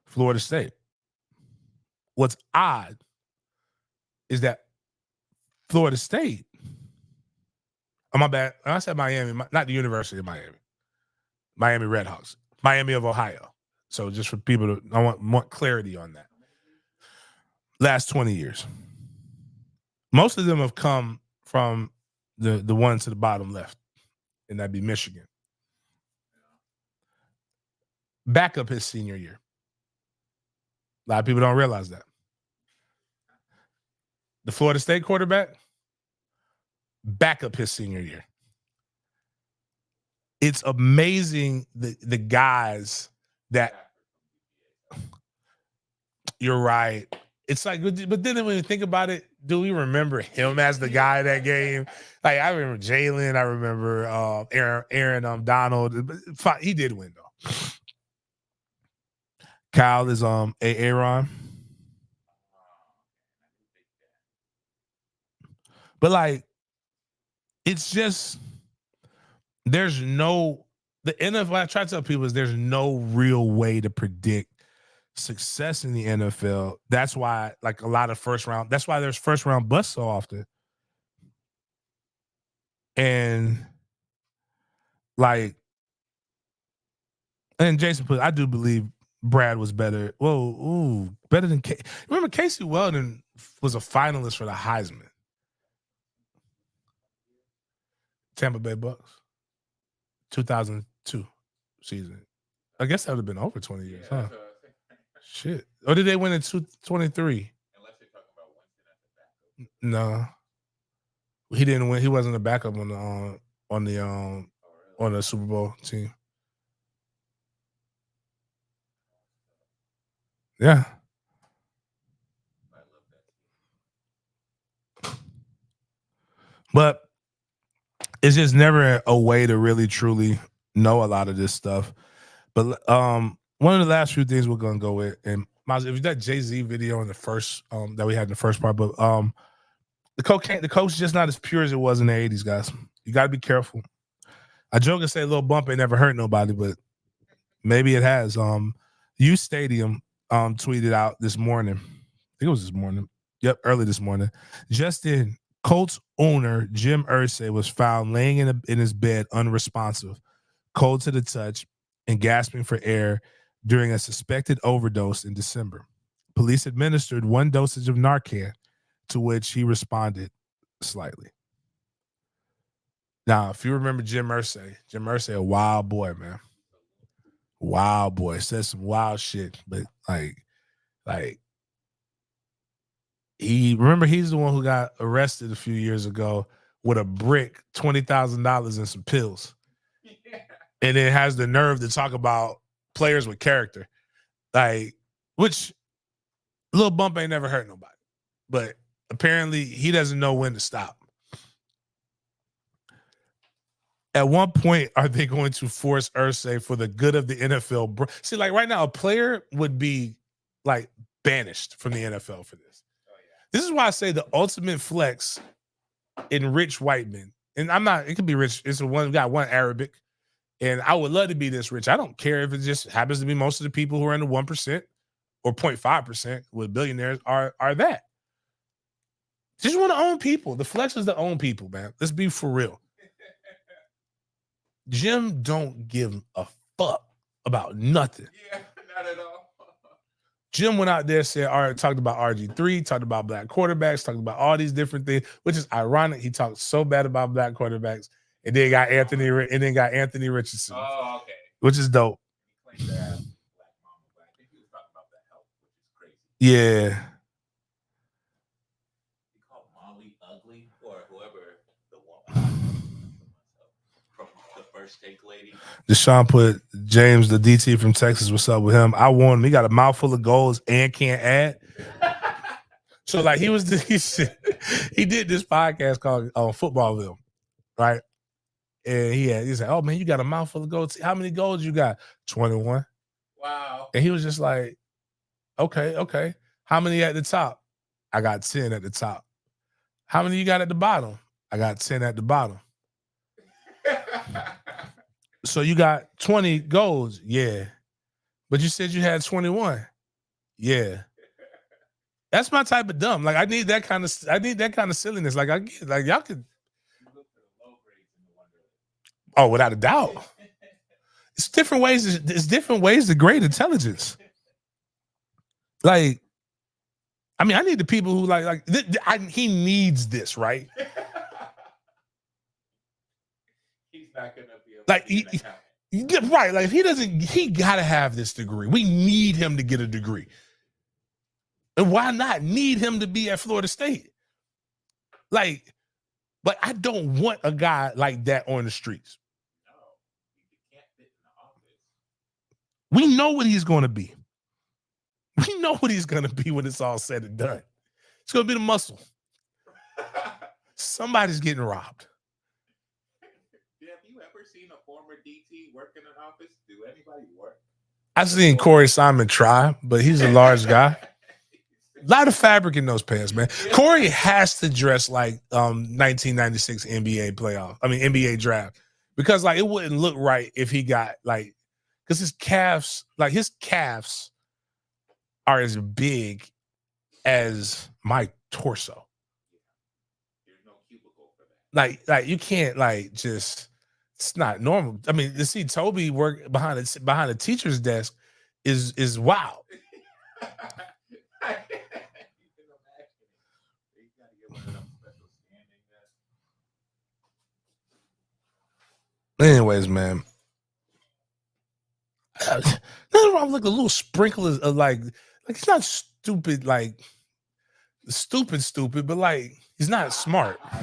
[SPEAKER 1] Florida State. What's odd is that Florida State, oh, my bad, I said Miami, not the University of Miami. Miami Redhawks. Miami of Ohio. So just for people I want clarity on that. Last 20 years. Most of them have come from the one to the bottom left, and that'd be Michigan. Back up his senior year. A lot of people don't realize that. The Florida State quarterback, back up his senior year. It's amazing the guys that you're right. It's like, but then when you think about it, do we remember him as the guy that game? Like I remember Jalen, I remember Aaron Donald. He did win though. Kyle is Aaron. But like, it's just there's no the NFL. I try to tell people is there's no real way to predict success in the NFL. That's why, like a lot of first round. That's why there's first round busts so often. And like, and Jason put, I do believe Brad was better. Whoa, ooh, better than remember Casey Weldon was a finalist for the Heisman. Tampa Bay Bucks, 2002 season. I guess that would have been over 20 years, huh? Shit. Or did they win in 2023?
[SPEAKER 2] Unless they're talking about Winston as a backup.
[SPEAKER 1] No, he didn't win. He wasn't a backup on the Super Bowl team. Yeah. But it's just never a way to really truly know a lot of this stuff. But one of the last few things we're gonna go with, and Miles, if you that Jay-Z video in the first that we had in the first part, but the coke's just not as pure as it was in the 80s, guys. You gotta be careful. I joke and say a little bump ain't never hurt nobody, but maybe it has. U Stadium tweeted out this morning. I think it was this morning. Yep, early this morning. Just in, Colts owner Jim Irsay was found laying in his bed unresponsive, cold to the touch, and gasping for air during a suspected overdose in December. Police administered 1 dosage of Narcan, to which he responded slightly. Now, if you remember Jim Irsay, a wild boy, man. Wild boy. Said some wild shit, but like he's the one who got arrested a few years ago with a brick, $20,000 and some pills. Yeah. And then has the nerve to talk about players with character. Like, which little bump ain't never hurt nobody. But apparently he doesn't know when to stop. At one point, are they going to force Irsay for the good of the NFL? See, like right now, a player would be like banished from the NFL for this. Oh, yeah. This is why I say the ultimate flex in rich white men. And I'm not, it could be rich. It's got one Arabic. And I would love to be this rich. I don't care if it just happens to be most of the people who are in the 1% or 0.5% with billionaires are that. Just want to own people. The flex is to own people, man. Let's be for real. Jim don't give a fuck about nothing.
[SPEAKER 2] Yeah, not at all.
[SPEAKER 1] Jim went out there, talked about RG3, talked about black quarterbacks, talked about all these different things, which is ironic. He talked so bad about black quarterbacks, and then got Anthony Richardson.
[SPEAKER 2] Oh, okay.
[SPEAKER 1] Which is dope.
[SPEAKER 2] He claimed to have black mama, but I think he was talking about that health, which is crazy.
[SPEAKER 1] Yeah.
[SPEAKER 2] He called Molly ugly, or whoever the one. First take lady.
[SPEAKER 1] Deshaun put James, the DT from Texas. What's up with him? I won him. He got a mouthful of goals and can't add. So like he did this podcast called Footballville, right? And he said, "Oh man, you got a mouthful of goals. How many goals you got? 21."
[SPEAKER 2] Wow.
[SPEAKER 1] And he was just like, "Okay. How many at the top? I got 10 at the top. How many you got at the bottom? I got 10 at the bottom." So you got 20 goals, yeah. But you said you had 21. Yeah. That's my type of dumb. Like I need that kind of silliness. Like I get, like y'all could. Oh, without a doubt. It's different ways to grade intelligence. Like, I mean, I need the people who he needs this, right?
[SPEAKER 2] He's not gonna be able
[SPEAKER 1] like
[SPEAKER 2] to
[SPEAKER 1] right. Like if he doesn't, he gotta have this degree. We need him to get a degree. And why not need him to be at Florida State? Like, but I don't want a guy like that on the streets.
[SPEAKER 2] No, you can't fit in the office.
[SPEAKER 1] We know what he's going to be. We know what he's going to be when it's all said and done. It's going to be the muscle. Somebody's getting robbed.
[SPEAKER 2] Have you ever seen a former DT work in an office? Do anybody work?
[SPEAKER 1] I've seen Corey Simon try, but he's a large guy. A lot of fabric in those pants, man. Corey has to dress like 1996 NBA draft because like it wouldn't look right if he got like, because his calves are as big as my torso.
[SPEAKER 2] There's no cubicle for that.
[SPEAKER 1] Like you can't like just. It's not normal. I mean, to see Toby work behind a teacher's desk is wild.
[SPEAKER 2] You can imagine it. You gotta get one of them special standing desks.
[SPEAKER 1] Anyways, man. Nothing wrong with like a little sprinkle of like it's not stupid, like stupid, but like he's not smart.
[SPEAKER 2] Yeah,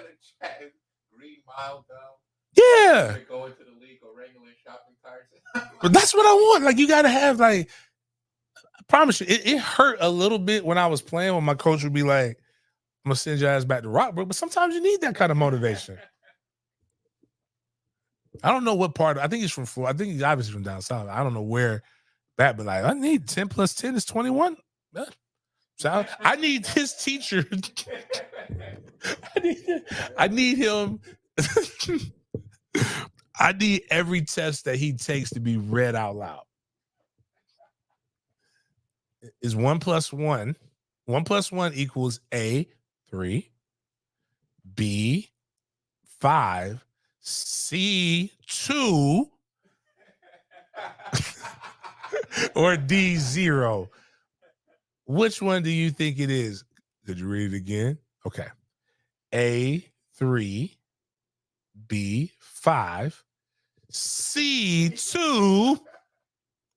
[SPEAKER 2] the chat is green mild though.
[SPEAKER 1] Yeah.
[SPEAKER 2] Go into the league or regular shopping carts.
[SPEAKER 1] But that's what I want. Like you gotta have like, I promise you, it hurt a little bit when I was playing when my coach would be like, I'm gonna send your ass back to Rockbrook. But sometimes you need that kind of motivation. I don't know what part. I think he's from Florida. I think he's obviously from down south. I don't know where that, but like I need 10 plus 10 is 21. Yeah. So I need his teacher. I need him. I need every test that he takes to be read out loud. Is 1 + 1. 1 + 1 equals A, 3, B, 5, C, 2, or D, 0. Which one do you think it is? Could you read it again? Okay. A, 3, B, 5, C, 2,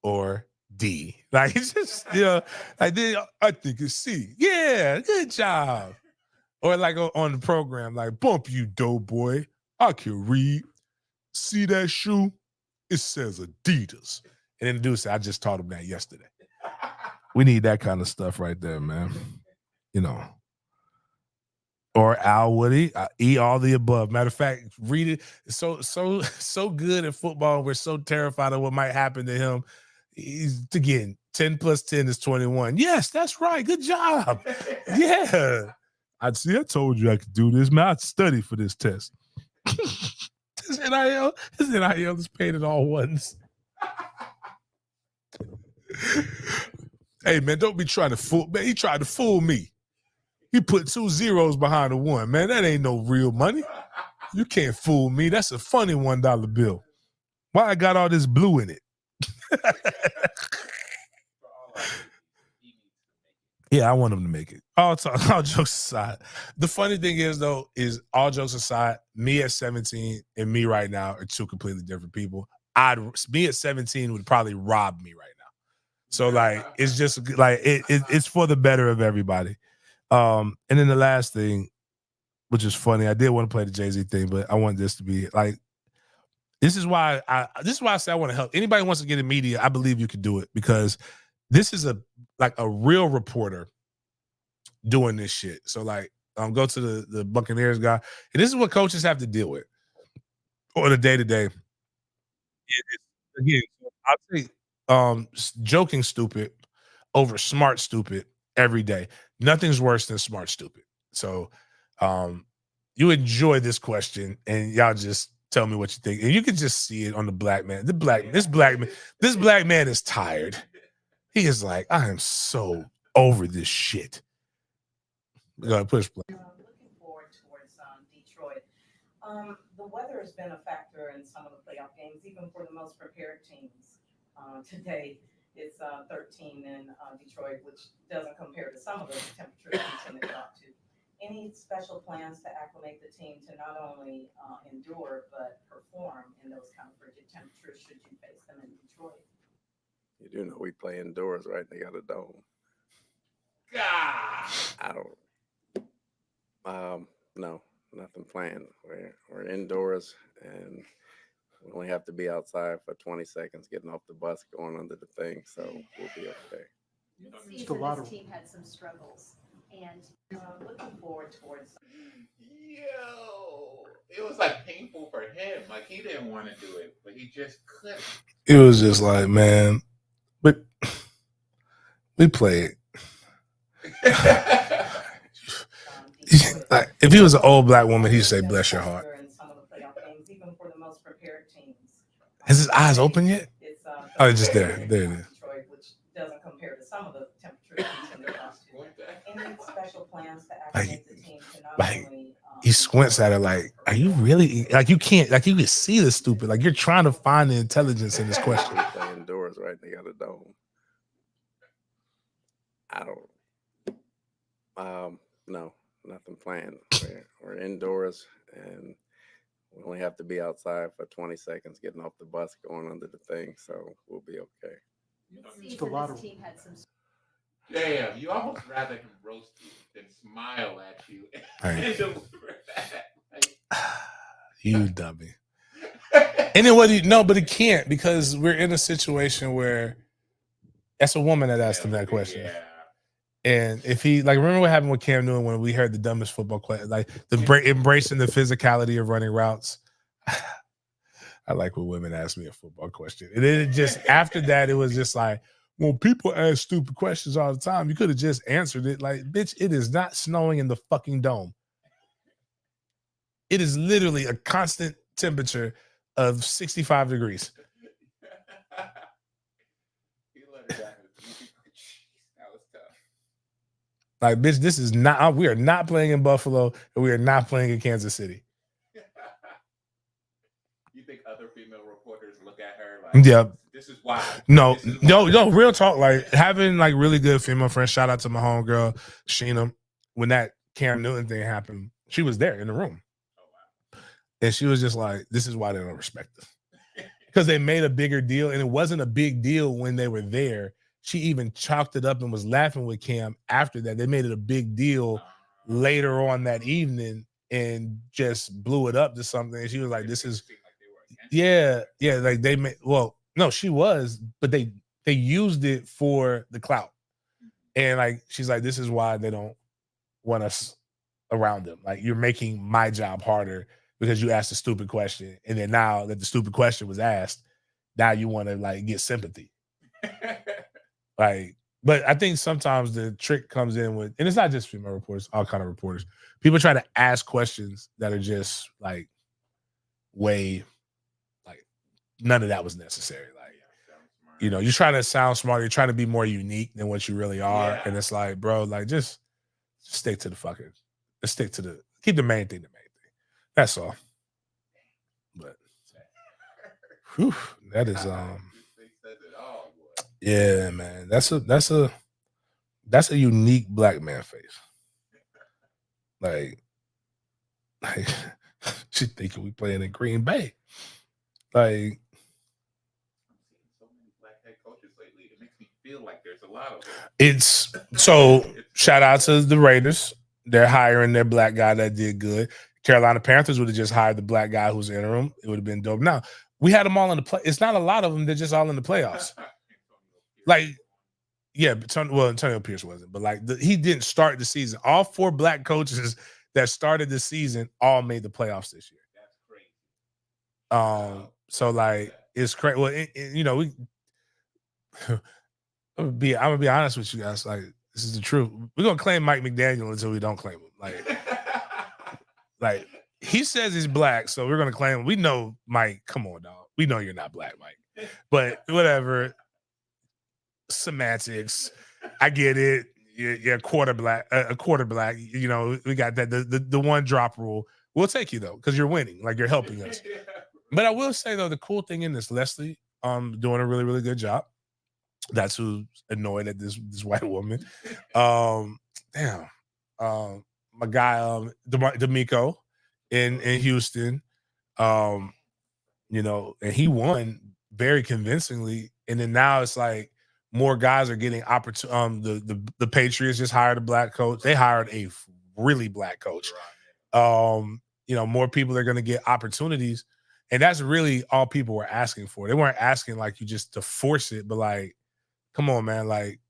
[SPEAKER 1] or D. Like it's just, I think it's C. Yeah, good job. Or like on the program, like bump you dope boy. I can read. See that shoe? It says Adidas. And then the dude said, I just taught him that yesterday. We need that kind of stuff right there, man. Or Al Woody, E, all the above. Matter of fact, read it. It's so good at football. We're so terrified of what might happen to him. He's again 10 + 10 is 21. Yes, that's right. Good job. Yeah. I told you I could do this, man. I'd study for this test. His NIL is paid at all ones. Hey man, don't be trying to fool. Man, he tried to fool me. He put 2 zeros behind a 1. Man, that ain't no real money. You can't fool me. That's a funny $1 bill. Why I got all this blue in it? Yeah, I want him to make it. All jokes aside. The funny thing is, though, is all jokes aside, me at 17 and me right now are 2 completely different people. Me at 17 would probably rob me right now. So, like, it's just like it's for the better of everybody. And then the last thing, which is funny, I did want to play the Jay-Z thing, but I want this to be like, this is why I say I want to help. Anybody who wants to get in media, I believe you can do it, because this is a real reporter doing this shit. So like, go to the Buccaneers guy, and this is what coaches have to deal with on a day-to-day. Again, I'll say joking stupid over smart stupid every day. Nothing's worse than smart stupid. So you enjoy this question, and y'all just tell me what you think. And you can just see it on the black man. This black man is tired. He is like, I am so over this shit. Push play.
[SPEAKER 4] Looking forward towards Detroit. The weather has been a factor in some of the playoff games, even for the most prepared teams. Today it's 13 in Detroit, which doesn't compare to some of the temperatures we tend to drop to. Any special plans to acclimate the team to not only endure but perform in those kind of frigid temperatures should you face them in Detroit?
[SPEAKER 5] You do know we play indoors, right? They got a dome.
[SPEAKER 2] God.
[SPEAKER 5] I don't. No, nothing planned. We're indoors, and we only have to be outside for 20 seconds, getting off the bus, going under the thing. So we'll be okay.
[SPEAKER 6] This season, this team had some struggles, and
[SPEAKER 4] Looking forward towards.
[SPEAKER 2] Yo, it was like painful for him. Like he didn't want to do it, but he just couldn't.
[SPEAKER 1] It was just like, man, but we played. Like, if he was an old black woman, he'd say, bless your heart.
[SPEAKER 4] In some of the playoff games, even
[SPEAKER 1] Has his eyes open yet?
[SPEAKER 4] It's
[SPEAKER 1] Oh, it's just there.
[SPEAKER 4] 34
[SPEAKER 1] There it
[SPEAKER 4] in
[SPEAKER 1] is.
[SPEAKER 4] Detroit, which doesn't compare to some of the temperatures in the past. Any special plans to activate the team to not
[SPEAKER 1] Like,
[SPEAKER 4] only
[SPEAKER 1] he squints at her like, are you really, like, you can't, like, you can see the stupid, like, you're trying to find the intelligence in this question.
[SPEAKER 5] We play indoors, right? They got a dome. I don't. No, nothing planned. We're indoors, and we only have to be outside for 20 seconds, getting off the bus, going under the thing, so we'll be okay.
[SPEAKER 6] Just a lot of. Team had some.
[SPEAKER 2] Damn, you almost rather him roast you than smile at you and deliver that. Like,
[SPEAKER 1] You dummy. And then what do you, no, but it can't, because we're in a situation where that's a woman that asked him that question.
[SPEAKER 2] Yeah.
[SPEAKER 1] And if he, like, remember what happened with Cam Newton when we heard the dumbest football question, like embracing the physicality of running routes. I like when women ask me a football question. And then it just, after that, it was just like, well, people ask stupid questions all the time. You could have just answered it. Like, bitch, it is not snowing in the fucking dome. It is literally a constant temperature of 65 degrees. Like, bitch, this is not, we are not playing in Buffalo, and we are not playing in Kansas City.
[SPEAKER 2] You think other female reporters look at her like,
[SPEAKER 1] yeah,
[SPEAKER 2] this is why?
[SPEAKER 1] No, real talk. Like, having like really good female friends. Shout out to my homegirl, Sheena. When that Cam Newton thing happened, she was there in the room. And she was just like, this is why they don't respect us. Because they made a bigger deal, and it wasn't a big deal when they were there. She even chalked it up and was laughing with Cam after that. They made it a big deal later on that evening and just blew it up to something. And she was like, this is, yeah, like they made, well, no, she was, but they used it for the clout. And like, she's like, this is why they don't want us around them. Like, you're making my job harder because you asked a stupid question. And then now that the stupid question was asked, now you want to like get sympathy. Like, but I think sometimes the trick comes in with, and it's not just female reporters, all kind of reporters. People try to ask questions that are just like way, like, none of that was necessary. Like, you know, you're trying to sound smart, you're trying to be more unique than what you really are. Yeah. And it's like, bro, like, just stick to the fucking, keep the main thing the main thing. That's all. But whew, that is yeah, man. That's a unique black man face. Like she thinking we playing in Green Bay. Like,
[SPEAKER 2] so many black head coaches lately. It makes me feel like there's a lot of them.
[SPEAKER 1] It's so shout out to the Raiders. They're hiring their black guy that did good. Carolina Panthers would have just hired the black guy who's interim. It would have been dope. Now, we had them all in the play. It's not a lot of them. They're just all in the playoffs. Like, yeah, Antonio Pierce wasn't, but like he didn't start the season. All 4 black coaches that started the season all made the playoffs this year. That's crazy. So like it's crazy. Well, you know, I'm gonna be honest with you guys. Like, this is the truth. We're gonna claim Mike McDaniel until we don't claim him. Like he says he's black, so we're gonna claim him. We know, Mike. Come on, dog. We know you're not black, Mike. But whatever. Semantics. I get it. You're a quarter black. You know, we got that. The one drop rule. We'll take you though, because you're winning. Like, you're helping us. But I will say though, the cool thing in this, Leslie, doing a really, really good job. That's who's annoyed at this white woman. My guy, D'Amico in Houston. You know, and he won very convincingly. And then now it's like more guys are getting opportunity. The Patriots just hired a black coach. They hired a really black coach. You know, more people are going to get opportunities, and that's really all people were asking for. They weren't asking like you just to force it, but like, come on, man, like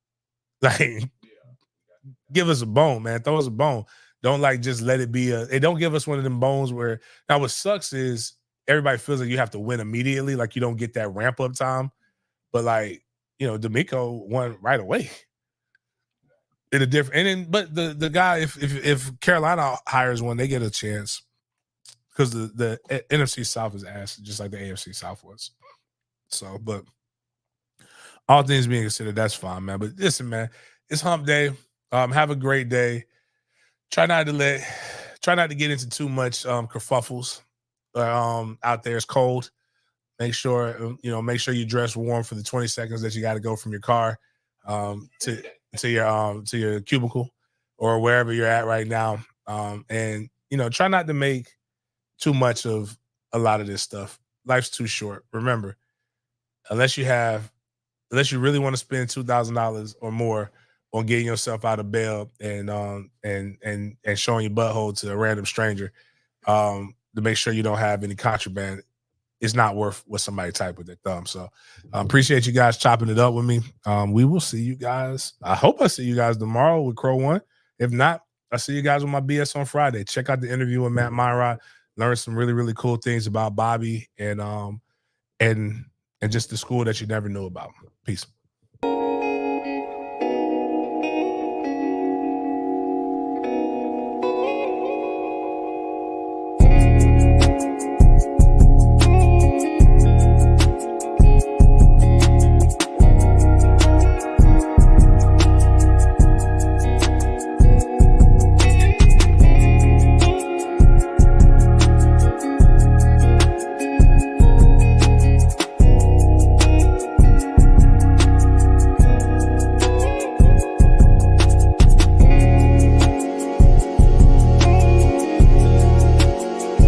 [SPEAKER 1] give us a bone, man. Throw us a bone. Don't like just let it be they don't give us one of them bones where, now what sucks is everybody feels like you have to win immediately, like you don't get that ramp up time. But like, you know, D'Amico won right away. In a different, and then, but the guy, if Carolina hires one, they get a chance because the NFC South is ass, just like the AFC South was. So, but all things being considered, that's fine, man. But listen, man, it's hump day. Have a great day. Try not to get into too much kerfuffles out there. It's cold. Make sure make sure you dress warm for the 20 seconds that you got to go from your car to your cubicle or wherever you're at right now. And try not to make too much of a lot of this stuff. Life's too short. Remember, unless you really want to spend $2,000 or more on getting yourself out of bail and showing your butthole to a random stranger to make sure you don't have any contraband, it's not worth what somebody type with their thumb. So appreciate you guys chopping it up with me. We will see you guys. I hope I see you guys tomorrow with Crow One. If not, I'll see you guys with my BS on Friday. Check out the interview with Matt Myrod. Learn some really, really cool things about Bobby and just the school that you never knew about. Peace.